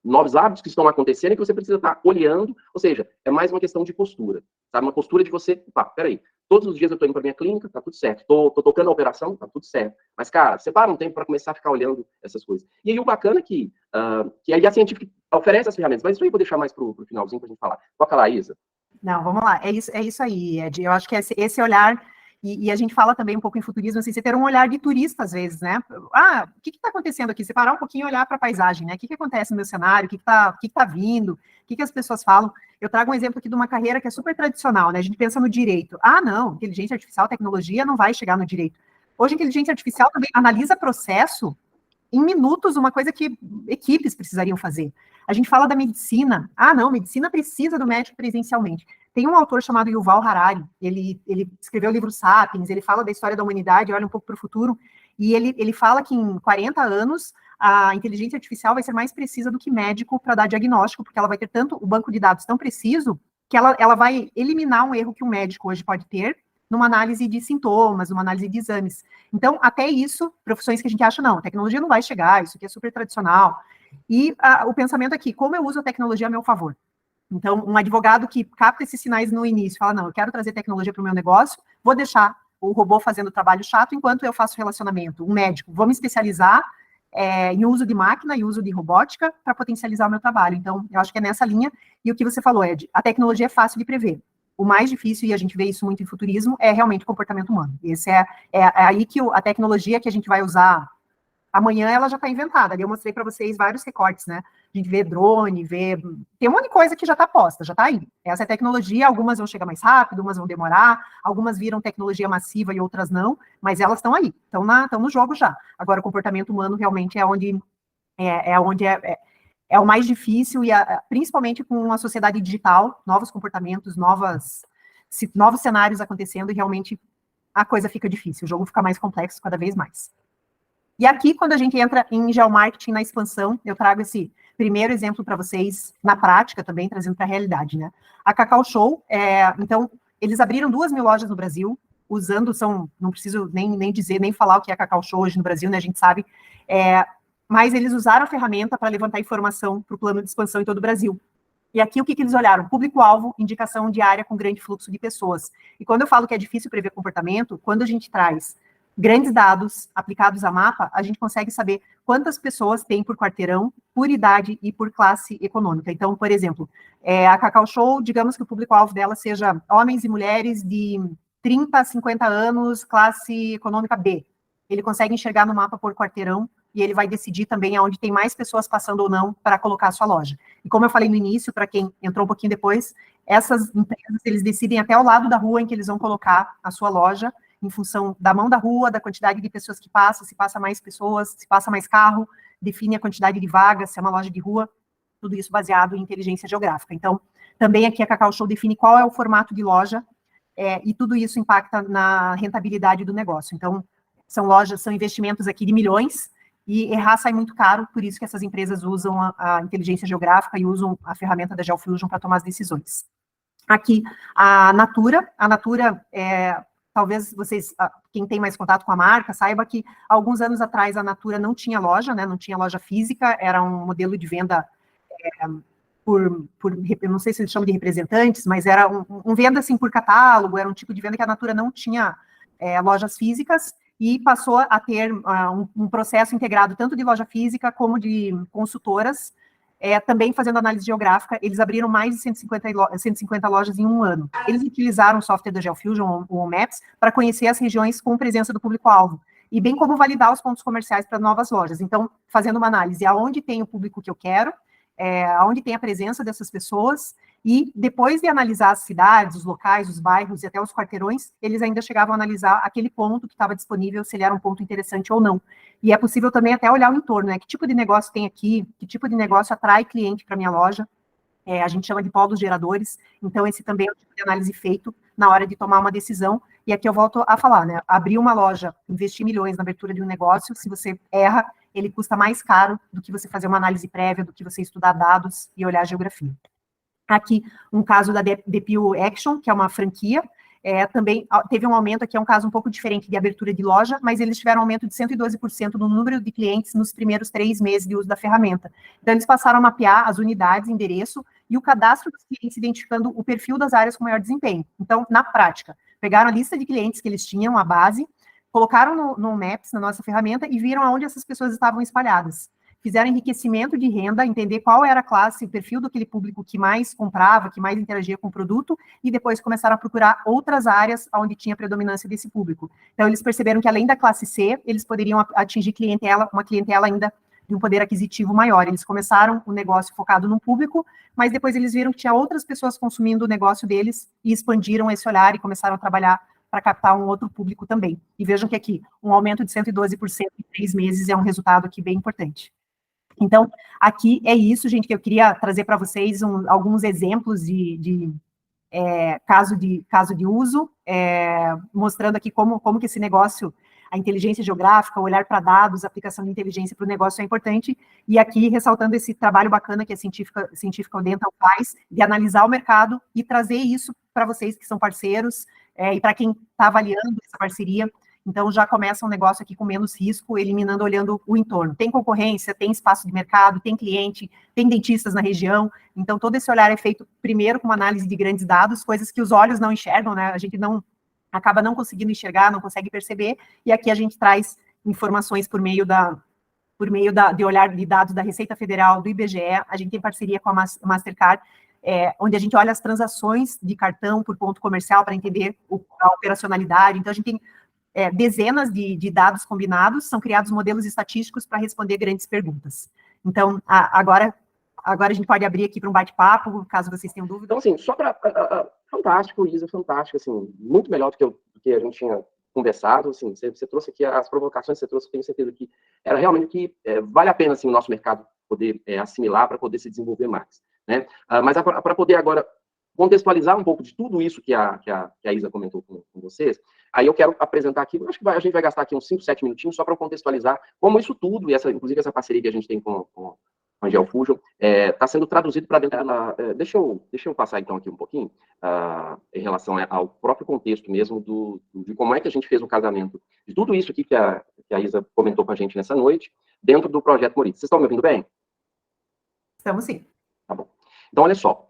Novos hábitos que estão acontecendo e que você precisa estar olhando, ou seja, é mais uma questão de postura, sabe? Uma postura de você, peraí, todos os dias eu estou indo para minha clínica, tá tudo certo, tô tocando a operação, tá tudo certo, mas, cara, separa um tempo para começar a ficar olhando essas coisas. E aí o bacana é que aí a Scientific oferece as ferramentas, mas isso aí eu vou deixar mais pro finalzinho para a gente falar. Toca lá, Isa. Não, vamos lá, é isso aí, Ed, eu acho que esse olhar, e a gente fala também um pouco em futurismo, assim, você ter um olhar de turista, às vezes, né? O que está acontecendo aqui? Você parar um pouquinho e olhar para a paisagem, né? O que acontece no meu cenário? O que tá vindo? O que as pessoas falam? Eu trago um exemplo aqui de uma carreira que é super tradicional, né? A gente pensa no direito. Não, inteligência artificial, tecnologia não vai chegar no direito. Hoje, a inteligência artificial também analisa processo em minutos, uma coisa que equipes precisariam fazer. A gente fala da medicina. Não, medicina precisa do médico presencialmente. Tem um autor chamado Yuval Harari, ele escreveu o livro Sapiens, ele fala da história da humanidade, olha um pouco para o futuro, e ele fala que em 40 anos a inteligência artificial vai ser mais precisa do que médico para dar diagnóstico, porque ela vai ter tanto o banco de dados tão preciso que ela vai eliminar um erro que o médico hoje pode ter numa análise de sintomas, numa análise de exames. Então, até isso, profissões que a gente acha, não, a tecnologia não vai chegar, isso aqui é super tradicional. E o pensamento aqui, como eu uso a tecnologia a meu favor? Então, um advogado que capta esses sinais no início, fala, não, eu quero trazer tecnologia para o meu negócio, vou deixar o robô fazendo o trabalho chato enquanto eu faço relacionamento. Um médico, vou me especializar em uso de máquina e uso de robótica para potencializar o meu trabalho. Então, eu acho que é nessa linha. E o que você falou, Ed, a tecnologia é fácil de prever. O mais difícil, e a gente vê isso muito em futurismo, é realmente o comportamento humano. Esse é aí que a tecnologia que a gente vai usar amanhã, ela já está inventada. Ali eu mostrei para vocês vários recortes, né? A gente vê drone, tem um monte de coisa que já está posta, já está aí. Essa é tecnologia, algumas vão chegar mais rápido, umas vão demorar, algumas viram tecnologia massiva e outras não, mas elas estão aí, estão no jogo já. Agora, o comportamento humano realmente é onde é o mais difícil, e principalmente com uma sociedade digital, novos comportamentos, novos cenários acontecendo, e realmente a coisa fica difícil, o jogo fica mais complexo cada vez mais. E aqui, quando a gente entra em geomarketing na expansão, eu trago esse primeiro exemplo para vocês, na prática também, trazendo para a realidade, né? A Cacau Show, então, eles abriram 2.000 lojas no Brasil, usando, não preciso nem dizer, nem falar o que é a Cacau Show hoje no Brasil, né? A gente sabe, mas eles usaram a ferramenta para levantar informação para o plano de expansão em todo o Brasil. E aqui, o que eles olharam? Público-alvo, indicação de área com grande fluxo de pessoas. E quando eu falo que é difícil prever comportamento, quando a gente traz grandes dados aplicados a mapa, a gente consegue saber quantas pessoas tem por quarteirão, por idade e por classe econômica. Então, por exemplo, a Cacau Show, digamos que o público-alvo dela seja homens e mulheres de 30 a 50 anos, classe econômica B. Ele consegue enxergar no mapa por quarteirão e ele vai decidir também aonde tem mais pessoas passando ou não para colocar a sua loja. E como eu falei no início, para quem entrou um pouquinho depois, essas empresas, eles decidem até o lado da rua em que eles vão colocar a sua loja, em função da mão da rua, da quantidade de pessoas que passam, se passa mais pessoas, se passa mais carro, define a quantidade de vagas, se é uma loja de rua, tudo isso baseado em inteligência geográfica. Então, também aqui a Cacau Show define qual é o formato de loja, e tudo isso impacta na rentabilidade do negócio. Então, são lojas, são investimentos aqui de milhões, e errar sai muito caro, por isso que essas empresas usam a inteligência geográfica e usam a ferramenta da GeoFusion para tomar as decisões. Aqui, a Natura, talvez vocês, quem tem mais contato com a marca, saiba que alguns anos atrás a Natura não tinha loja, né, não tinha loja física, era um modelo de venda eu não sei se eles chamam de representantes, mas era um venda assim por catálogo, era um tipo de venda que a Natura não tinha lojas físicas, e passou a ter um processo integrado tanto de loja física como de consultoras, também fazendo análise geográfica. Eles abriram mais de 150 lojas em um ano. Eles utilizaram o software da GeoFusion, o Maps, para conhecer as regiões com presença do público-alvo, e bem como validar os pontos comerciais para novas lojas. Então, fazendo uma análise aonde tem o público que eu quero, onde tem a presença dessas pessoas, e depois de analisar as cidades, os locais, os bairros e até os quarteirões, eles ainda chegavam a analisar aquele ponto que estava disponível, se ele era um ponto interessante ou não. E é possível também até olhar o entorno, né? Que tipo de negócio tem aqui, que tipo de negócio atrai cliente para minha loja, a gente chama de polos geradores, então esse também é o tipo de análise feito na hora de tomar uma decisão, e aqui eu volto a falar, né? Abrir uma loja, investir milhões na abertura de um negócio, se você erra, ele custa mais caro do que você fazer uma análise prévia, do que você estudar dados e olhar a geografia. Aqui, um caso da Depil Action, que é uma franquia, também teve um aumento, aqui é um caso um pouco diferente de abertura de loja, mas eles tiveram um aumento de 112% no número de clientes nos primeiros 3 meses de uso da ferramenta. Então, eles passaram a mapear as unidades, endereço e o cadastro dos clientes, identificando o perfil das áreas com maior desempenho. Então, na prática, pegaram a lista de clientes que eles tinham, a base, colocaram no Maps, na nossa ferramenta, e viram aonde essas pessoas estavam espalhadas. Fizeram enriquecimento de renda, entender qual era a classe, o perfil daquele público que mais comprava, que mais interagia com o produto, e depois começaram a procurar outras áreas onde tinha predominância desse público. Então, eles perceberam que, além da classe C, eles poderiam atingir uma clientela ainda de um poder aquisitivo maior. Eles começaram o negócio focado no público, mas depois eles viram que tinha outras pessoas consumindo o negócio deles, e expandiram esse olhar e começaram a trabalhar para captar um outro público também. E vejam que aqui, um aumento de 112% em 3 meses é um resultado aqui bem importante. Então, aqui é isso, gente, que eu queria trazer para vocês alguns exemplos de caso de uso, mostrando aqui como que esse negócio, a inteligência geográfica, o olhar para dados, a aplicação de inteligência para o negócio é importante, e aqui ressaltando esse trabalho bacana que a Científica Ocidental faz, de analisar o mercado e trazer isso para vocês que são parceiros, e para quem está avaliando essa parceria. Então, já começa um negócio aqui com menos risco, eliminando, olhando o entorno. Tem concorrência, tem espaço de mercado, tem cliente, tem dentistas na região. Então, todo esse olhar é feito primeiro com uma análise de grandes dados, coisas que os olhos não enxergam, né? A gente acaba não conseguindo enxergar, não consegue perceber. E aqui a gente traz informações por meio de olhar de dados da Receita Federal, do IBGE. A gente tem parceria com a Mastercard, onde a gente olha as transações de cartão por ponto comercial para entender a operacionalidade. Então, a gente tem dezenas de dados combinados, são criados modelos estatísticos para responder grandes perguntas. Então, agora a gente pode abrir aqui para um bate-papo, caso vocês tenham dúvida. Então, assim, só para... fantástico, Isa, fantástico, assim, muito melhor do que a gente tinha conversado, assim, você trouxe aqui as provocações, você trouxe, tenho certeza que era realmente que vale a pena, assim, o nosso mercado poder assimilar para poder se desenvolver mais, né? Mas para poder agora contextualizar um pouco de tudo isso que a Isa comentou com vocês, aí eu quero apresentar aqui, acho que a gente vai gastar aqui uns 5, 7 minutinhos só para contextualizar como isso tudo, e inclusive essa parceria que a gente tem com a GeoFusion, está sendo traduzido para dentro da... Deixa eu passar então aqui um pouquinho, em relação ao próprio contexto mesmo de como é que a gente fez o casamento de tudo isso aqui que a Isa comentou com a gente nessa noite, dentro do Projeto Morita. Vocês estão me ouvindo bem? Estamos sim. Tá bom. Então, olha só.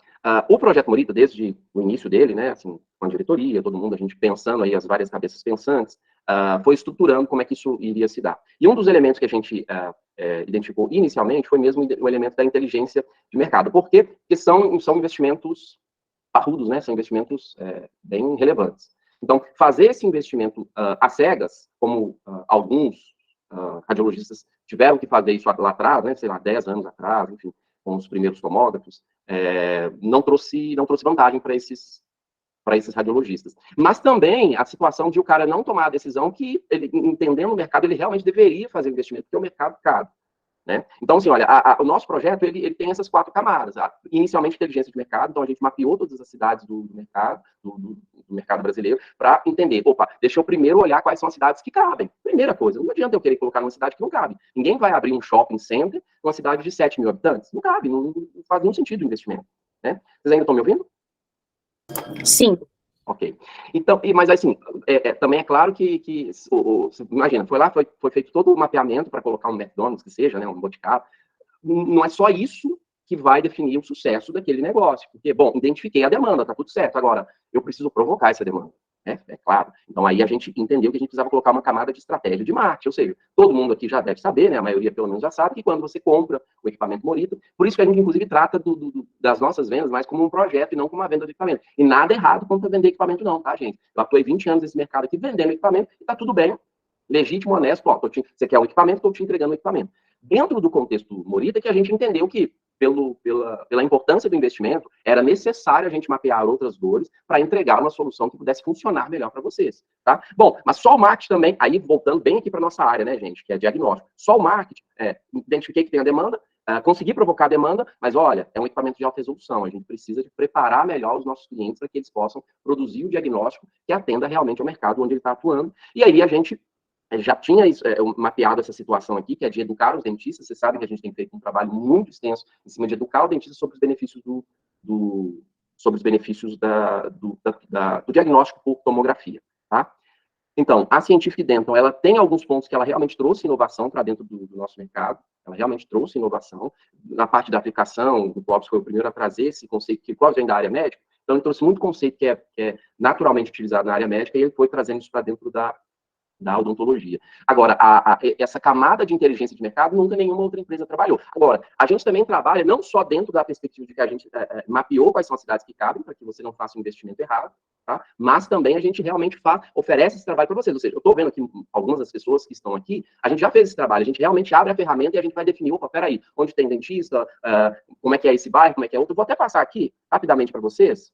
O Projeto Morita, desde o início dele, né, assim, com a diretoria, todo mundo, a gente pensando aí, as várias cabeças pensantes, foi estruturando como é que isso iria se dar. E um dos elementos que a gente identificou inicialmente foi mesmo o elemento da inteligência de mercado. Por quê? Porque são investimentos parrudos, né, são investimentos bem relevantes. Então, fazer esse investimento às cegas, como alguns radiologistas tiveram que fazer isso lá atrás, né, sei lá, 10 anos atrás, enfim, com os primeiros tomógrafos, não trouxe vantagem para esses radiologistas. Mas também a situação de o cara não tomar a decisão que, ele, entendendo o mercado, ele realmente deveria fazer o investimento, porque o mercado cabe, né? Então, assim, olha, o nosso projeto, ele tem essas 4 camadas. Inicialmente, inteligência de mercado, então a gente mapeou todas as cidades do mercado, do do mercado brasileiro para entender, opa, deixa eu primeiro olhar quais são as cidades que cabem. Primeira coisa, não adianta eu querer colocar numa cidade que não cabe. Ninguém vai abrir um shopping center numa cidade de 7 mil habitantes. Não cabe, não faz nenhum sentido o investimento. Né? Vocês ainda estão me ouvindo? Sim. Ok. Então, mas assim, também é claro que imagina, foi feito todo o mapeamento para colocar um McDonald's, que seja, né, um Boticário. Não é só isso que vai definir o sucesso daquele negócio. Porque, bom, identifiquei a demanda, tá tudo certo. Agora, eu preciso provocar essa demanda. É claro. Então, aí a gente entendeu que a gente precisava colocar uma camada de estratégia de marketing. Ou seja, todo mundo aqui já deve saber, né? A maioria, pelo menos, já sabe que quando você compra o equipamento Morita, por isso que a gente, inclusive, trata das nossas vendas mais como um projeto e não como uma venda de equipamento. E nada errado quanto a vender equipamento, não, tá, gente? Eu atuei 20 anos nesse mercado aqui vendendo equipamento e tá tudo bem. Legítimo, honesto. Ó, você quer o equipamento, estou te entregando o equipamento. Dentro do contexto Morita, que a gente entendeu que, pela importância do investimento, era necessário a gente mapear outras dores para entregar uma solução que pudesse funcionar melhor para vocês, tá? Bom, mas só o marketing também, aí voltando bem aqui para nossa área, né, gente, que é diagnóstico. Só o marketing, identifiquei que tem a demanda, consegui provocar a demanda, mas olha, é um equipamento de alta resolução, a gente precisa de preparar melhor os nossos clientes para que eles possam produzir o diagnóstico que atenda realmente ao mercado onde ele está atuando, e aí a gente já tinha mapeado essa situação aqui, que é de educar os dentistas. Você sabe que a gente tem feito um trabalho muito extenso em cima de educar o dentista sobre os benefícios sobre os benefícios do diagnóstico por tomografia, tá? Então, a Scientific Dental, ela tem alguns pontos que ela realmente trouxe inovação para dentro do nosso mercado. Ela realmente trouxe inovação. Na parte da aplicação, o Clóvis foi o primeiro a trazer esse conceito, que o Clóvis vem da área médica, então ele trouxe muito conceito que é naturalmente utilizado na área médica, e ele foi trazendo isso para dentro da odontologia. Agora, essa camada de inteligência de mercado nunca nenhuma outra empresa trabalhou. Agora, a gente também trabalha não só dentro da perspectiva de que a gente mapeou quais são as cidades que cabem, para que você não faça um investimento errado, tá? Mas também a gente realmente oferece esse trabalho para vocês. Ou seja, eu estou vendo aqui algumas das pessoas que estão aqui, a gente já fez esse trabalho, a gente realmente abre a ferramenta e a gente vai definir, opa, peraí, onde tem dentista, como é que é esse bairro, como é que é outro. Eu vou até passar aqui, rapidamente para vocês.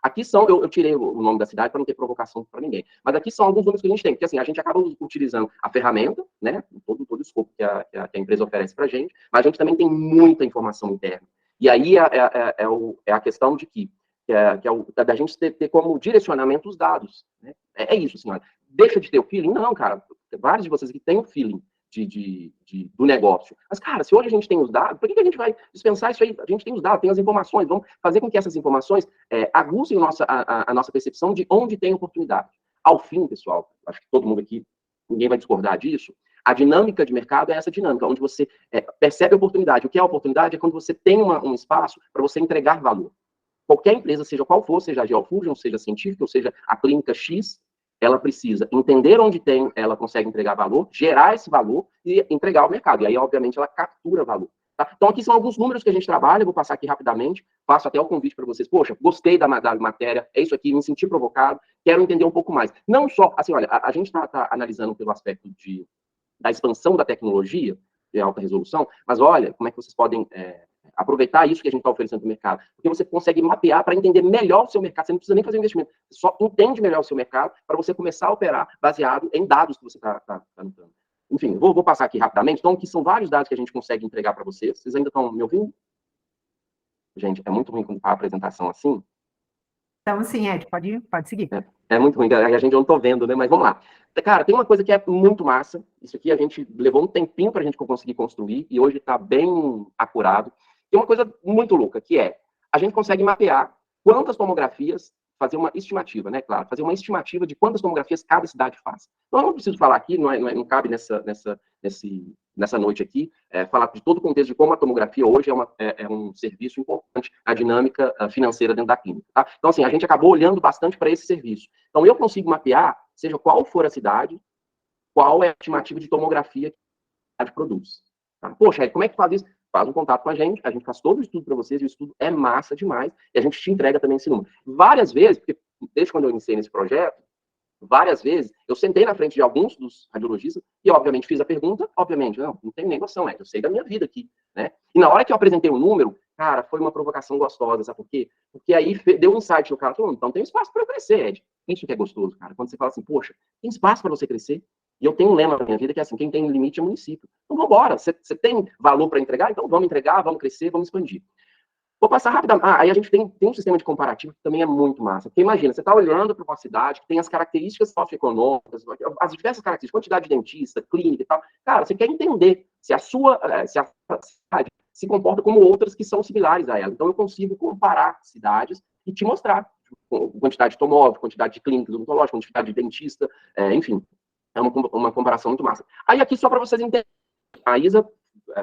Aqui são, eu tirei o nome da cidade para não ter provocação para ninguém, mas aqui são alguns números que a gente tem, porque assim, a gente acaba utilizando a ferramenta, né, todo o escopo que a empresa oferece para a gente, mas a gente também tem muita informação interna. E aí é a questão de da gente ter como direcionamento os dados. Né? É isso, senhora. Deixa de ter o feeling? Não, cara, vários de vocês aqui têm o feeling do negócio. Mas, cara, se hoje a gente tem os dados, por que a gente vai dispensar isso aí? A gente tem os dados, tem as informações, vamos fazer com que essas informações aguzem a nossa percepção de onde tem oportunidade. Ao fim, pessoal, acho que todo mundo aqui, ninguém vai discordar disso, a dinâmica de mercado é essa dinâmica, onde você percebe a oportunidade. O que é a oportunidade é quando você tem um espaço para você entregar valor. Qualquer empresa, seja qual for, seja a Geofusion, seja a científica, ou seja a clínica X, ela precisa entender onde ela consegue entregar valor, gerar esse valor e entregar ao mercado. E aí, obviamente, ela captura valor. Tá? Então, aqui são alguns números que a gente trabalha, vou passar aqui rapidamente, faço até o convite para vocês. Poxa, gostei da matéria, é isso aqui, me senti provocado, quero entender um pouco mais. Não só, assim, olha, a gente está analisando pelo aspecto da expansão da tecnologia de alta resolução, mas olha, como é que vocês podem aproveitar isso que a gente está oferecendo para o mercado, porque você consegue mapear para entender melhor o seu mercado, você não precisa nem fazer investimento, você só entende melhor o seu mercado para você começar a operar baseado em dados que você está anotando. Enfim, vou passar aqui rapidamente, então, que são vários dados que a gente consegue entregar para vocês. Vocês ainda estão me ouvindo? Gente, é muito ruim com a apresentação assim. Então, sim, Ed, pode seguir. É muito ruim, a gente não está vendo, né? Mas vamos lá. Cara, tem uma coisa que é muito massa, isso aqui a gente levou um tempinho para a gente conseguir construir, e hoje está bem acurado. Tem uma coisa muito louca, que a gente consegue mapear quantas tomografias, fazer uma estimativa, né, claro, fazer uma estimativa de quantas tomografias cada cidade faz. Então, eu não preciso falar aqui, não cabe nessa noite aqui, falar de todo o contexto de como a tomografia hoje é um serviço importante à dinâmica financeira dentro da clínica. Tá? Então, assim, a gente acabou olhando bastante para esse serviço. Então, eu consigo mapear, seja qual for a cidade, qual é a estimativa de tomografia que a cidade produz. Tá? Poxa, como é que faz isso? Faz um contato com a gente faz todo o estudo para vocês, e o estudo é massa demais, e a gente te entrega também esse número. Várias vezes, porque desde quando eu iniciei nesse projeto, várias vezes, eu sentei na frente de alguns dos radiologistas e, obviamente, fiz a pergunta, obviamente, não tenho nem noção, eu sei da minha vida aqui, né? E na hora que eu apresentei o número, cara, foi uma provocação gostosa, sabe por quê? Porque aí deu um insight no cara, então tem espaço para eu crescer, Ed. Isso que é gostoso, cara, quando você fala assim, poxa, tem espaço para você crescer? E eu tenho um lema na minha vida que é assim, quem tem limite é município. Então, vamos embora, você tem valor para entregar? Então, vamos entregar, vamos crescer, vamos expandir. Vou passar rápido. Aí a gente tem um sistema de comparativo que também é muito massa. Porque imagina, você está olhando para uma cidade que tem as características socioeconômicas, as diversas características, quantidade de dentista, clínica e tal. Cara, você quer entender se a cidade se comporta como outras que são similares a ela. Então, eu consigo comparar cidades e te mostrar quantidade de tomógrafo, quantidade de clínicas odontológicas, quantidade de dentista, enfim. É uma comparação muito massa. Aí, aqui, só para vocês entenderem, a Isa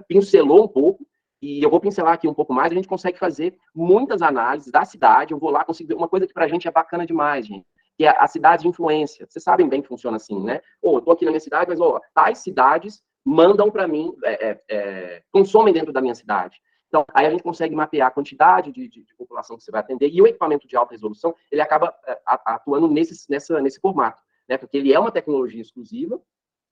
pincelou um pouco, e eu vou pincelar aqui um pouco mais, a gente consegue fazer muitas análises da cidade, eu vou lá, consigo ver uma coisa que pra gente é bacana demais, gente, que é a cidade de influência. Vocês sabem bem que funciona assim, né? Eu tô aqui na minha cidade, mas, tais cidades mandam para mim, consomem dentro da minha cidade. Então, aí a gente consegue mapear a quantidade de população que você vai atender, e o equipamento de alta resolução, ele acaba atuando nesse formato, né? Porque ele é uma tecnologia exclusiva,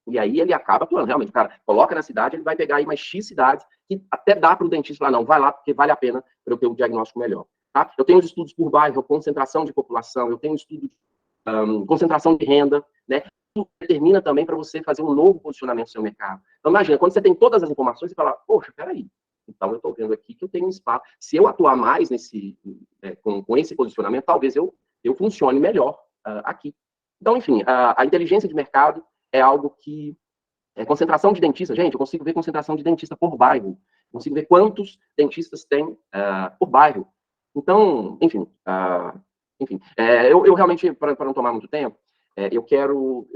e aí ele acaba atuando, realmente, o cara coloca na cidade, ele vai pegar aí mais X cidades, que até dá para o dentista falar, não, vai lá, porque vale a pena para eu ter um diagnóstico melhor. Tá? Eu tenho os estudos por bairro, concentração de população, eu tenho estudo de concentração de renda, né? Isso determina também para você fazer um novo posicionamento no seu mercado. Então, imagina, quando você tem todas as informações, você fala, poxa, peraí, então eu estou vendo aqui que eu tenho um espaço. Se eu atuar mais com esse posicionamento, talvez eu funcione melhor aqui. Então, enfim, a inteligência de mercado é algo que concentração de dentista, gente, eu consigo ver concentração de dentista por bairro, consigo ver quantos dentistas tem por bairro. Então, enfim, eu realmente, para não tomar muito tempo, eu quero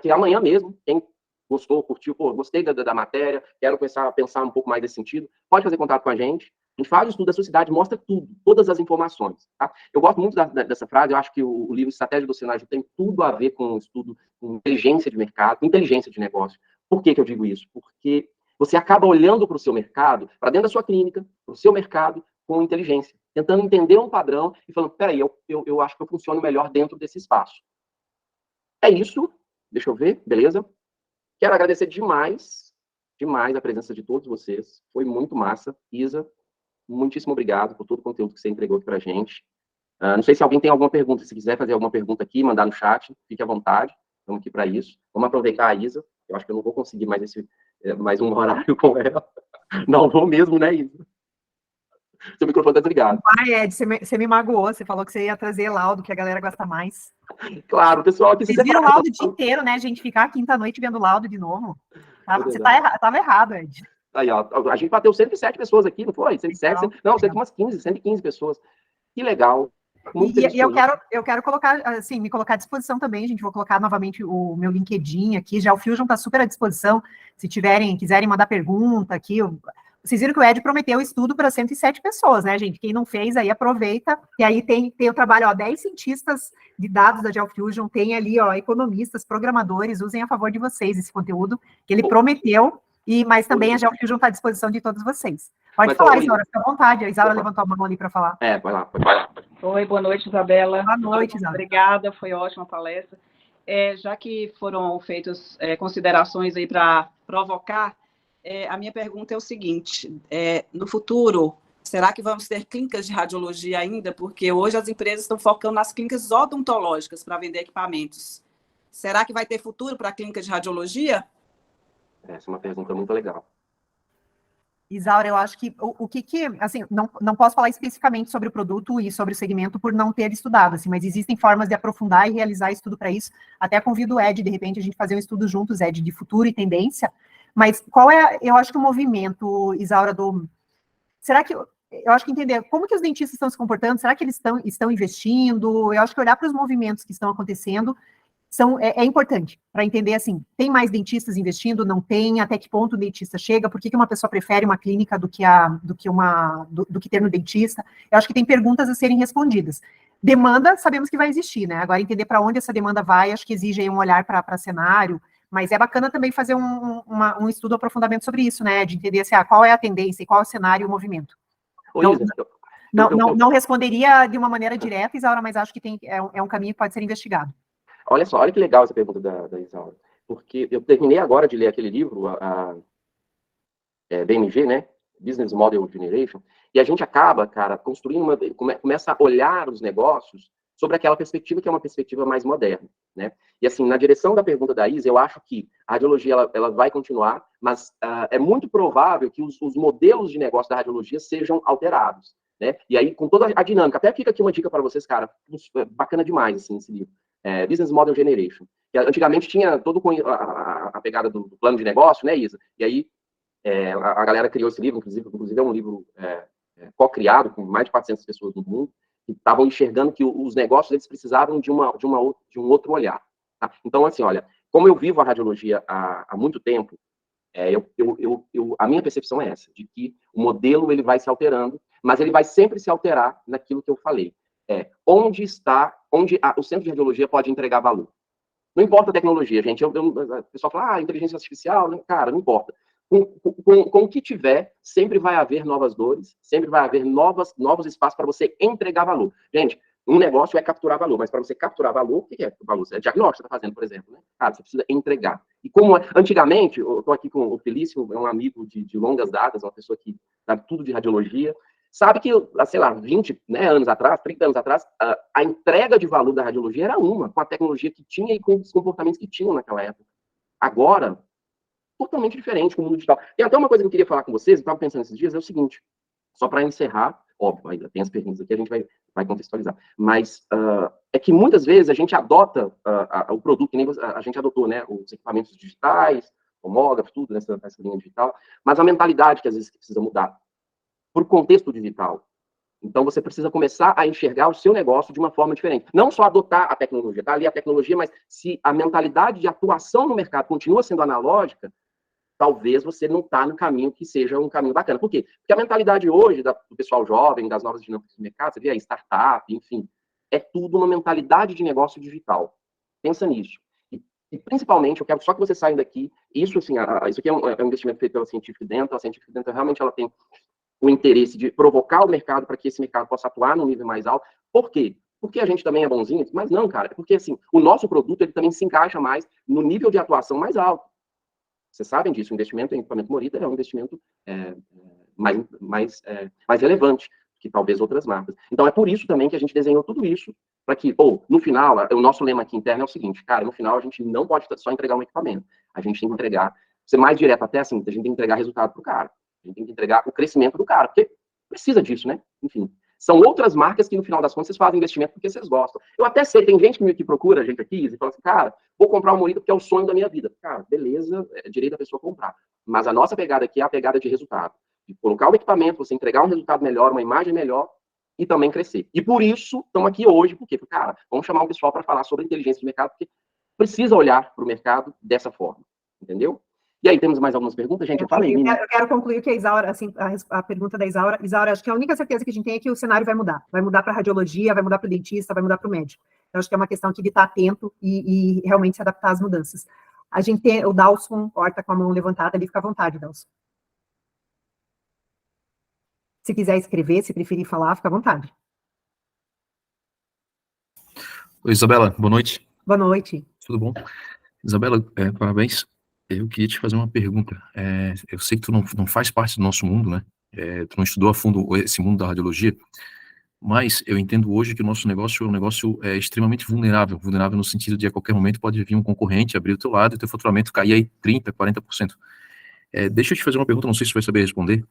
que amanhã mesmo, quem gostou, curtiu, gostei da matéria, quero começar a pensar um pouco mais nesse sentido, pode fazer contato com a gente faz o estudo da sua cidade, mostra tudo, todas as informações. Tá? Eu gosto muito dessa frase, eu acho que o livro Estratégia do Cenário tem tudo a ver com o estudo, com inteligência de mercado, inteligência de negócio. Por que eu digo isso? Porque você acaba olhando para o seu mercado, para dentro da sua clínica, para o seu mercado, com inteligência, tentando entender um padrão e falando, peraí, eu acho que eu funciono melhor dentro desse espaço. É isso, deixa eu ver, beleza? Quero agradecer demais a presença de todos vocês, foi muito massa. Isa, muitíssimo obrigado por todo o conteúdo que você entregou aqui para a gente. Não sei se alguém tem alguma pergunta. Se quiser fazer alguma pergunta aqui, mandar no chat, fique à vontade. Estamos aqui para isso. Vamos aproveitar a Isa. Eu acho que eu não vou conseguir mais um horário com ela. Não vou mesmo, né, Isa? Seu microfone está desligado. Ed, você me magoou. Você falou que você ia trazer laudo, que a galera gosta mais. Claro, pessoal. Aqui vocês viram o laudo o dia inteiro, né, gente? Ficar quinta-noite vendo laudo de novo. Você estava errado, Ed. Aí, ó, a gente bateu 107 pessoas aqui, não foi? 107, não, umas 115 pessoas. Que legal. E eu quero colocar, assim, me colocar à disposição também, gente. Vou colocar novamente o meu LinkedIn aqui. Já o Fusion está super à disposição. Se quiserem mandar pergunta aqui. Vocês viram que o Ed prometeu estudo para 107 pessoas, né, gente? Quem não fez, aí aproveita. E aí tem o trabalho, 10 cientistas de dados da GeoFusion, tem ali, economistas, programadores, usem a favor de vocês esse conteúdo que ele prometeu. Mas também a GeoFusion está à disposição de todos vocês. Pode falar, Isaura, fica à vontade. A Isaura levantou a mão ali para falar. Vai lá. Oi, boa noite, Isabela. Boa noite, Isaura. Obrigada, foi ótima a palestra. Já que foram feitas considerações aí para provocar, a minha pergunta é o seguinte, no futuro, será que vamos ter clínicas de radiologia ainda? Porque hoje as empresas estão focando nas clínicas odontológicas para vender equipamentos. Será que vai ter futuro para a clínica de radiologia? Essa é uma pergunta muito legal. Isaura, eu acho que assim, não posso falar especificamente sobre o produto e sobre o segmento por não ter estudado, assim, mas existem formas de aprofundar e realizar estudo para isso. Até convido o Ed, de repente, a gente fazer um estudo juntos, Ed, de futuro e tendência. Mas eu acho que o movimento, Isaura, será que, eu acho que entender como que os dentistas estão se comportando, será que eles estão investindo? Eu acho que olhar para os movimentos que estão acontecendo é importante para entender, assim, tem mais dentistas investindo, não tem, até que ponto o dentista chega, por que uma pessoa prefere uma clínica do que ter no dentista. Eu acho que tem perguntas a serem respondidas. Demanda, sabemos que vai existir, né? Agora, entender para onde essa demanda vai, acho que exige um olhar para cenário, mas é bacana também fazer um estudo, aprofundamento sobre isso, né? De entender assim, qual é a tendência, qual é o cenário e o movimento. Não responderia de uma maneira direta, Isaura, mas acho que é um caminho que pode ser investigado. Olha só, olha que legal essa pergunta da Isaura, porque eu terminei agora de ler aquele livro, BMG, né, Business Model Generation, e a gente acaba, cara, construindo começa a olhar os negócios sobre aquela perspectiva que é uma perspectiva mais moderna, né? E assim, na direção da pergunta da Isa, eu acho que a radiologia ela vai continuar, mas é muito provável que os modelos de negócio da radiologia sejam alterados, né? E aí, com toda a dinâmica, até fica aqui uma dica para vocês, cara, bacana demais, assim, esse livro, Business Model Generation. Que antigamente tinha todo a pegada do plano de negócio, né, Isa? E aí, a galera criou esse livro, inclusive é um livro co-criado com mais de 400 pessoas no mundo, que estavam enxergando que os negócios eles precisavam de um outro olhar. Tá? Então, assim, olha, como eu vivo a radiologia há muito tempo, a minha percepção é essa, de que o modelo ele vai se alterando, mas ele vai sempre se alterar naquilo que eu falei. Onde o centro de radiologia pode entregar valor. Não importa a tecnologia, gente. O pessoal fala, inteligência artificial, né? Cara, não importa. Com o que tiver, sempre vai haver novas dores, sempre vai haver novos espaços para você entregar valor. Gente, um negócio é capturar valor, mas para você capturar valor, o que é valor? É diagnóstico que você está fazendo, por exemplo, né? Cara, você precisa entregar. E como antigamente, eu estou aqui com o Felício, é um amigo de longas datas, uma pessoa que sabe tudo de radiologia, sabe que, sei lá, 20 anos atrás, 30 anos atrás, a entrega de valor da radiologia era com a tecnologia que tinha e com os comportamentos que tinham naquela época. Agora, totalmente diferente com o mundo digital. Tem até uma coisa que eu queria falar com vocês, eu estava pensando esses dias, é o seguinte, só para encerrar, óbvio, ainda tem as perguntas aqui, a gente vai contextualizar, mas é que muitas vezes a gente adota o produto, que nem a gente adotou, né, os equipamentos digitais, homógrafo, tudo nessa linha digital, mas a mentalidade que às vezes precisa mudar por contexto digital. Então, você precisa começar a enxergar o seu negócio de uma forma diferente. Não só adotar a tecnologia, tá ali a tecnologia, mas se a mentalidade de atuação no mercado continua sendo analógica, talvez você não está no caminho que seja um caminho bacana. Por quê? Porque a mentalidade hoje do pessoal jovem, das novas dinâmicas do mercado, você vê aí, startup, enfim, é tudo uma mentalidade de negócio digital. Pensa nisso. E principalmente, eu quero só que você saia daqui, isso assim, isso aqui é um investimento feito pela Scientific Dental, a Scientific Dental realmente ela tem o interesse de provocar o mercado para que esse mercado possa atuar num nível mais alto. Por quê? Porque a gente também é bonzinho? Mas não, cara, é porque assim, o nosso produto ele também se encaixa mais no nível de atuação mais alto. Vocês sabem disso, o investimento em equipamento Morita é um investimento mais relevante que talvez outras marcas. Então, é por isso também que a gente desenhou tudo isso, para que, no final, o nosso lema aqui interno é o seguinte, cara, no final a gente não pode só entregar um equipamento, a gente tem que entregar, ser mais direto até assim, a gente tem que entregar resultado para o cara, a gente tem que entregar o crescimento do cara, porque precisa disso, né? Enfim, são outras marcas que, no final das contas, vocês fazem investimento porque vocês gostam. Eu até sei, tem gente que procura a gente aqui e fala assim, cara, vou comprar um Morita porque é o sonho da minha vida. Cara, beleza, é direito da pessoa comprar. Mas a nossa pegada aqui é a pegada de resultado. De colocar o equipamento, você entregar um resultado melhor, uma imagem melhor e também crescer. E por isso, estamos aqui hoje, porque, cara, vamos chamar o pessoal para falar sobre inteligência de mercado, porque precisa olhar para o mercado dessa forma, entendeu? E aí, temos mais algumas perguntas, gente? Eu falei, eu quero concluir que a Isaura, assim, a pergunta da Isaura, acho que a única certeza que a gente tem é que o cenário vai mudar. Vai mudar para a radiologia, vai mudar para o dentista, vai mudar para o médico. Eu acho que é uma questão aqui de estar atento e realmente se adaptar às mudanças. A gente tem o Dalson, está com a mão levantada ali, fica à vontade, Dalson. Se quiser escrever, se preferir falar, fica à vontade. Oi, Isabela, boa noite. Boa noite. Tudo bom? Isabela, parabéns. Eu queria te fazer uma pergunta. Eu sei que tu não faz parte do nosso mundo, né? Tu não estudou a fundo esse mundo da radiologia, mas eu entendo hoje que o nosso negócio é um negócio extremamente vulnerável no sentido de a qualquer momento pode vir um concorrente, abrir o teu lado e teu faturamento cair aí 30%, 40%. Deixa eu te fazer uma pergunta, não sei se tu vai saber responder,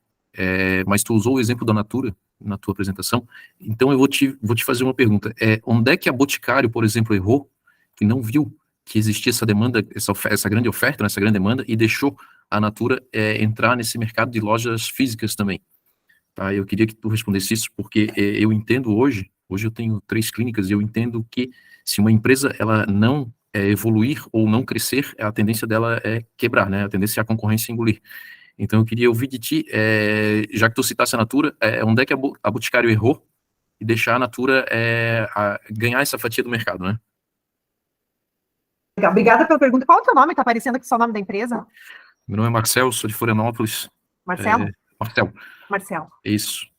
mas tu usou o exemplo da Natura na tua apresentação, então eu vou te fazer uma pergunta. Onde é que a Boticário, por exemplo, errou, que não viu que existia essa demanda, essa grande oferta, essa grande demanda, e deixou a Natura entrar nesse mercado de lojas físicas também? Tá? Eu queria que tu respondesse isso, porque eu entendo hoje eu tenho 3 clínicas, e eu entendo que se uma empresa ela não evoluir ou não crescer, a tendência dela é quebrar, né? A tendência é a concorrência engolir. Então eu queria ouvir de ti, já que tu citasse a Natura, onde é que a Boticário errou e deixar a Natura ganhar essa fatia do mercado, né? Obrigada pela pergunta. Qual é o teu nome? Está aparecendo aqui só o nome da empresa? Meu nome é Marcel, sou de Florianópolis. Marcelo? Marcel. Marcelo. Isso.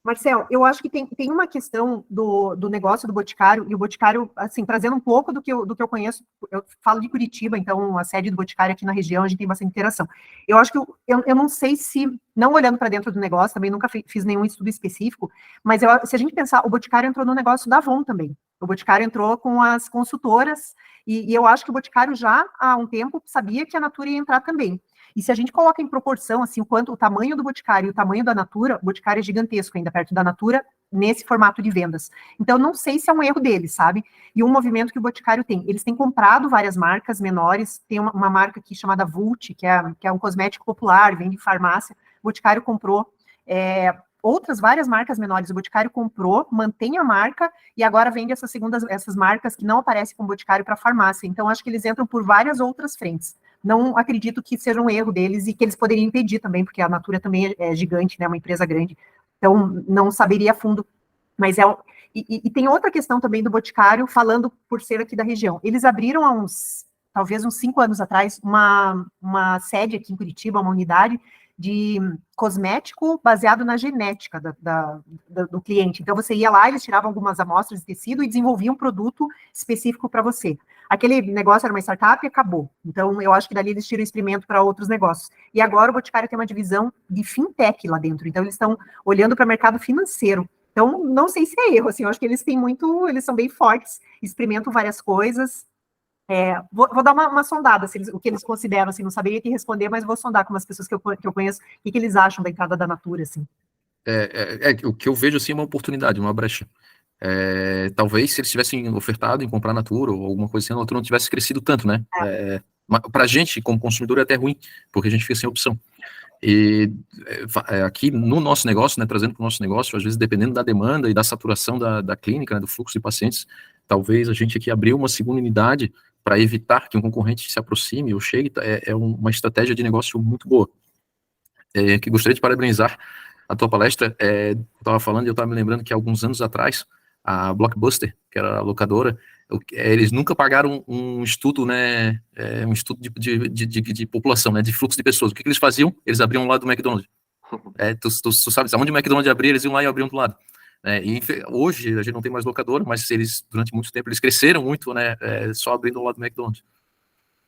Marcel, eu acho que tem uma questão do negócio do Boticário, e o Boticário, assim, trazendo um pouco do que eu conheço, eu falo de Curitiba, então a sede do Boticário aqui na região, a gente tem bastante interação. Eu acho que eu não sei se, não olhando para dentro do negócio, também nunca fiz nenhum estudo específico, mas se a gente pensar, o Boticário entrou no negócio da Avon também. O Boticário entrou com as consultoras, e eu acho que o Boticário já há um tempo sabia que a Natura ia entrar também. E se a gente coloca em proporção, assim, o tamanho do Boticário e o tamanho da Natura, o Boticário é gigantesco ainda perto da Natura, nesse formato de vendas. Então, não sei se é um erro deles, sabe? E um movimento que o Boticário tem. Eles têm comprado várias marcas menores, tem uma marca aqui chamada Vult, que é um cosmético popular, vende em farmácia. O Boticário comprou outras várias marcas menores. O Boticário comprou, mantém a marca e agora vende essas marcas que não aparecem com o Boticário para farmácia. Então, acho que eles entram por várias outras frentes. Não acredito que seja um erro deles e que eles poderiam impedir também, porque a Natura também é gigante, né, uma empresa grande, então não saberia a fundo, mas e tem outra questão também do Boticário, falando por ser aqui da região, eles abriram talvez uns 5 anos atrás, uma sede aqui em Curitiba, uma unidade de cosmético baseado na genética do cliente. Então, você ia lá, eles tiravam algumas amostras de tecido e desenvolviam um produto específico para você. Aquele negócio era uma startup e acabou. Então, eu acho que dali eles tiram experimento para outros negócios. E agora o Boticário tem uma divisão de fintech lá dentro. Então, eles estão olhando para o mercado financeiro. Então, não sei se é erro, assim, eu acho que eles são bem fortes, experimentam várias coisas. Vou dar uma sondada, o que eles consideram, assim, não saberia que responder, mas vou sondar com umas pessoas que eu conheço, o que eles acham da entrada da Natura, assim. O que eu vejo, assim, é uma oportunidade, uma brecha. Talvez se eles tivessem ofertado em comprar Natura ou alguma coisa assim, a Natura não tivesse crescido tanto, né? Para a gente, como consumidor, é até ruim, porque a gente fica sem opção. E aqui no nosso negócio, né, trazendo para o nosso negócio, às vezes dependendo da demanda e da saturação da clínica, né, do fluxo de pacientes, talvez a gente aqui abrir uma segunda unidade para evitar que um concorrente se aproxime ou chegue, uma estratégia de negócio muito boa. Que gostaria de parabenizar a tua palestra. Eu estava falando e eu estava me lembrando que alguns anos atrás, a Blockbuster, que era a locadora, eles nunca pagaram um estudo, né, um estudo de população, né, de fluxo de pessoas. O que eles faziam? Eles abriam um lado do McDonald's. Tu sabes, onde o McDonald's abria, eles iam lá e abriam do lado. E hoje a gente não tem mais locadora, mas eles, durante muito tempo, eles cresceram muito, né, só abrindo o lado do McDonald's.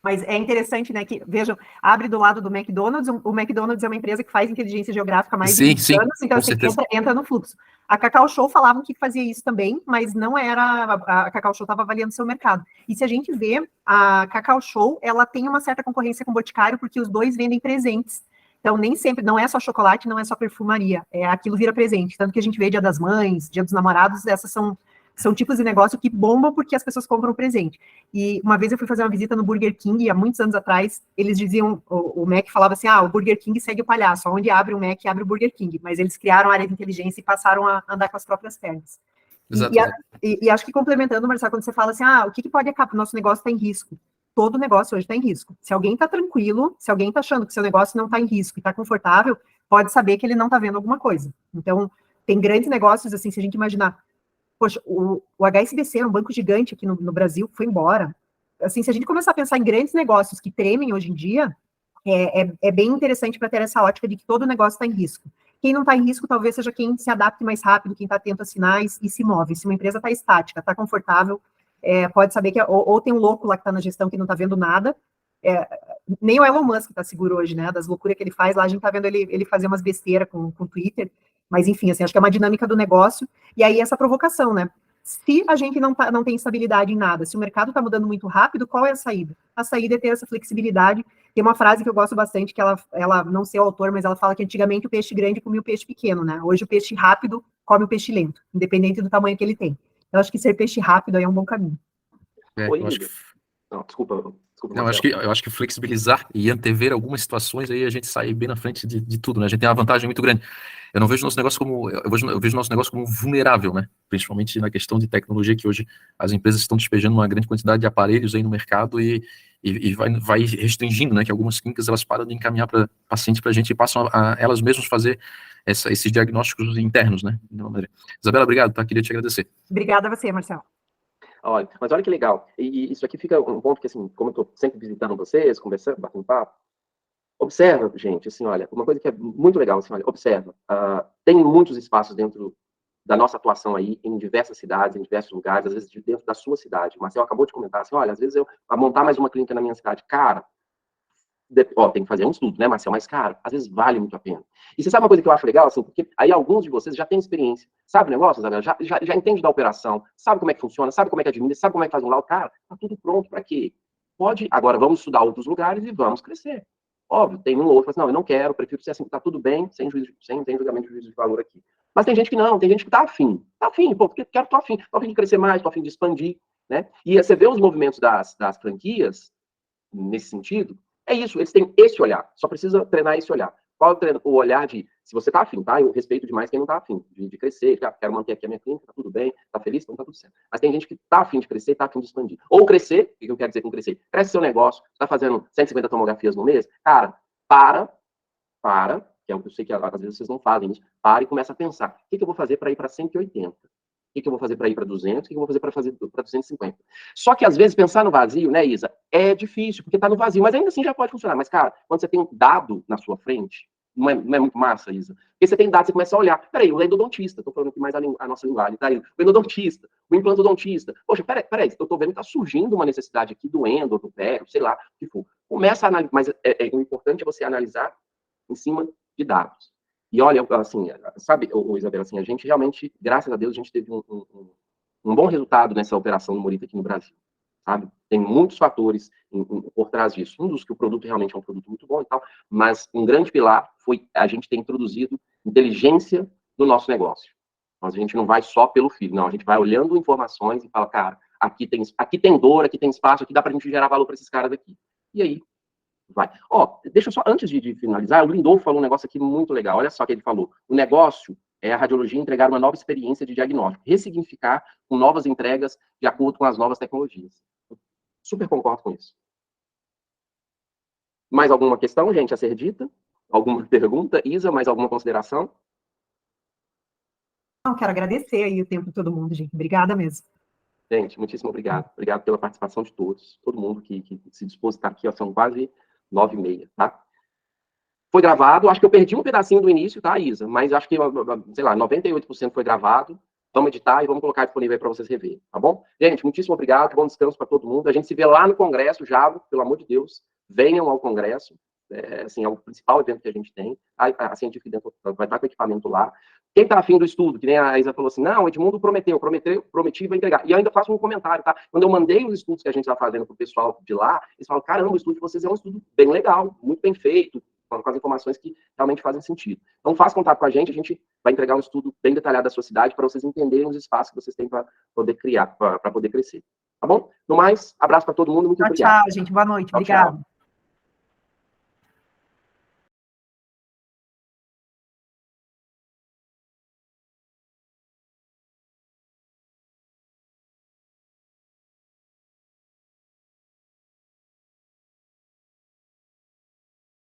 Mas é interessante, né, que, vejam, abre do lado do McDonald's, o McDonald's é uma empresa que faz inteligência geográfica há mais de 20 anos, então assim, entra no fluxo. A Cacau Show falavam que fazia isso também, mas não era, a Cacau Show estava avaliando seu mercado. E se a gente vê, a Cacau Show, ela tem uma certa concorrência com o Boticário, porque os dois vendem presentes. Então, nem sempre, não é só chocolate, não é só perfumaria, aquilo vira presente. Tanto que a gente vê Dia das Mães, Dia dos Namorados, essas são tipos de negócio que bombam porque as pessoas compram presente. E uma vez eu fui fazer uma visita no Burger King, há muitos anos atrás, eles diziam, o Mac falava assim, o Burger King segue o palhaço, onde abre o Mac, abre o Burger King, mas eles criaram a área de inteligência e passaram a andar com as próprias pernas. E acho que complementando, Marcelo, quando você fala assim, o que pode acabar, nosso negócio está em risco. Todo negócio hoje está em risco. Se alguém está tranquilo, se alguém está achando que seu negócio não está em risco e está confortável, pode saber que ele não está vendo alguma coisa. Então, tem grandes negócios, assim, se a gente imaginar, poxa, o HSBC é um banco gigante aqui no Brasil, foi embora. Assim, se a gente começar a pensar em grandes negócios que tremem hoje em dia, é bem interessante para ter essa ótica de que todo negócio está em risco. Quem não está em risco talvez seja quem se adapte mais rápido, quem está atento a sinais e se move. Se uma empresa está estática, está confortável, pode saber que ou tem um louco lá que está na gestão que não está vendo nada, nem o Elon Musk está seguro hoje, né, das loucuras que ele faz, lá a gente está vendo ele fazer umas besteiras com o Twitter, mas enfim, assim, acho que é uma dinâmica do negócio, e aí essa provocação, né, se a gente não tem estabilidade em nada, se o mercado está mudando muito rápido, qual é a saída? A saída é ter essa flexibilidade. Tem uma frase que eu gosto bastante, que ela não sei o autor, mas ela fala que antigamente o peixe grande comia o peixe pequeno, né, hoje o peixe rápido come o peixe lento, independente do tamanho que ele tem. Eu acho que ser peixe rápido aí é um bom caminho. Eu acho que flexibilizar e antever algumas situações, aí a gente sai bem na frente de tudo, né? A gente tem uma vantagem muito grande. Eu não vejo nosso negócio como, eu vejo nosso negócio como vulnerável, né? Principalmente na questão de tecnologia, que hoje as empresas estão despejando uma grande quantidade de aparelhos aí no mercado e vai restringindo, né? Que algumas clínicas elas param de encaminhar para paciente para a gente e passam a elas mesmas fazer esses diagnósticos internos, né? Isabela, obrigado, tá? Queria te agradecer. Obrigada a você, Marcelo. Mas olha que legal. E isso aqui fica um ponto que, assim, como eu estou sempre visitando vocês, conversando, batendo papo, Observa, gente, assim, olha, uma coisa que é muito legal, assim, olha, observa, tem muitos espaços dentro da nossa atuação aí, em diversas cidades, em diversos lugares, às vezes dentro da sua cidade. O Marcel acabou de comentar assim, olha, às vezes eu, a montar mais uma clínica na minha cidade, cara, tem que fazer um estudo, né, Marcel, mas, cara, às vezes vale muito a pena. E você sabe uma coisa que eu acho legal, assim, porque aí alguns de vocês já têm experiência, sabe o negócio, Isabela, já entende da operação, sabe como é que funciona, sabe como é que administra, sabe como é que faz um laudo, cara, tá tudo pronto para quê? Pode, agora vamos estudar outros lugares e vamos crescer. Óbvio, tem um ou outro, assim, não, eu não quero, eu prefiro ser assim, tá tudo bem, sem julgamento de juízo de valor aqui. Mas tem gente que não, tem gente que tá afim, pô, porque tô afim de crescer mais, tô afim de expandir, né? E você vê os movimentos das franquias, nesse sentido, é isso, eles têm esse olhar, só precisa treinar esse olhar. Qual é o olhar de, se você tá afim, tá? Eu respeito demais quem não tá afim, de crescer, quero manter aqui a minha clínica, tá tudo bem, tá feliz, então tá tudo certo. Mas tem gente que tá afim de crescer, tá afim de expandir. Ou crescer, o que eu quero dizer com crescer? Cresce seu negócio, tá fazendo 150 tomografias no mês, cara, para, que é o que eu sei que às vezes vocês não fazem isso, para e começa a pensar, o que eu vou fazer para ir para 180? O que eu vou fazer para ir para 200? O que eu vou fazer para 250? Só que, às vezes, pensar no vazio, né, Isa, é difícil, porque está no vazio, mas ainda assim já pode funcionar. Mas, cara, quando você tem um dado na sua frente, não é muito massa, Isa? Porque você tem dados, você começa a olhar, peraí, o endodontista, estou falando aqui mais a nossa linguagem, tá aí, o endodontista, o implantodontista, poxa, peraí, eu estou vendo que está surgindo uma necessidade aqui do endo, do pé, sei lá, o que for. Começa a analisar, mas o importante é você analisar em cima de dados. E olha, assim, sabe, Isabela, assim, a gente realmente, graças a Deus, a gente teve um bom resultado nessa operação do Morita aqui no Brasil, sabe? Tem muitos fatores por trás disso. Um dos que o produto realmente é um produto muito bom e tal, mas um grande pilar foi a gente ter introduzido inteligência no nosso negócio. Mas a gente não vai só pelo feed, não, a gente vai olhando informações e fala, cara, aqui tem dor, aqui tem espaço, aqui dá pra gente gerar valor para esses caras aqui. E aí, vai. Deixa eu só, antes de finalizar, o Lindolfo falou um negócio aqui muito legal. Olha só o que ele falou. O negócio é a radiologia entregar uma nova experiência de diagnóstico, ressignificar com novas entregas de acordo com as novas tecnologias. Super concordo com isso. Mais alguma questão, gente, a ser dita? Alguma pergunta? Isa, mais alguma consideração? Não, quero agradecer aí o tempo de todo mundo, gente. Obrigada mesmo. Gente, muitíssimo obrigado. Obrigado pela participação de todos. Todo mundo que se dispôs a estar aqui, são quase 9h30, tá? Foi gravado, acho que eu perdi um pedacinho do início, tá, Isa? Mas acho que, sei lá, 98% foi gravado. Vamos editar e vamos colocar disponível aí para vocês reverem, tá bom? Gente, muitíssimo obrigado, bom descanso para todo mundo. A gente se vê lá no Congresso, já, pelo amor de Deus, venham ao Congresso. Assim, é o principal evento que a gente tem. A Científica Dental vai estar com o equipamento lá. Quem está afim do estudo, que nem a Isa falou assim, não, o Edmundo prometi, vai entregar. E eu ainda faço um comentário, tá? Quando eu mandei os estudos que a gente está fazendo para o pessoal de lá, eles falam, caramba, o estudo de vocês é um estudo bem legal, muito bem feito, com as informações que realmente fazem sentido. Então, faça contato com a gente vai entregar um estudo bem detalhado da sua cidade para vocês entenderem os espaços que vocês têm para poder criar, para poder crescer. Tá bom? No mais, abraço para todo mundo, muito obrigado. Tchau, gente. Boa noite. Tchau, Obrigado. tchau.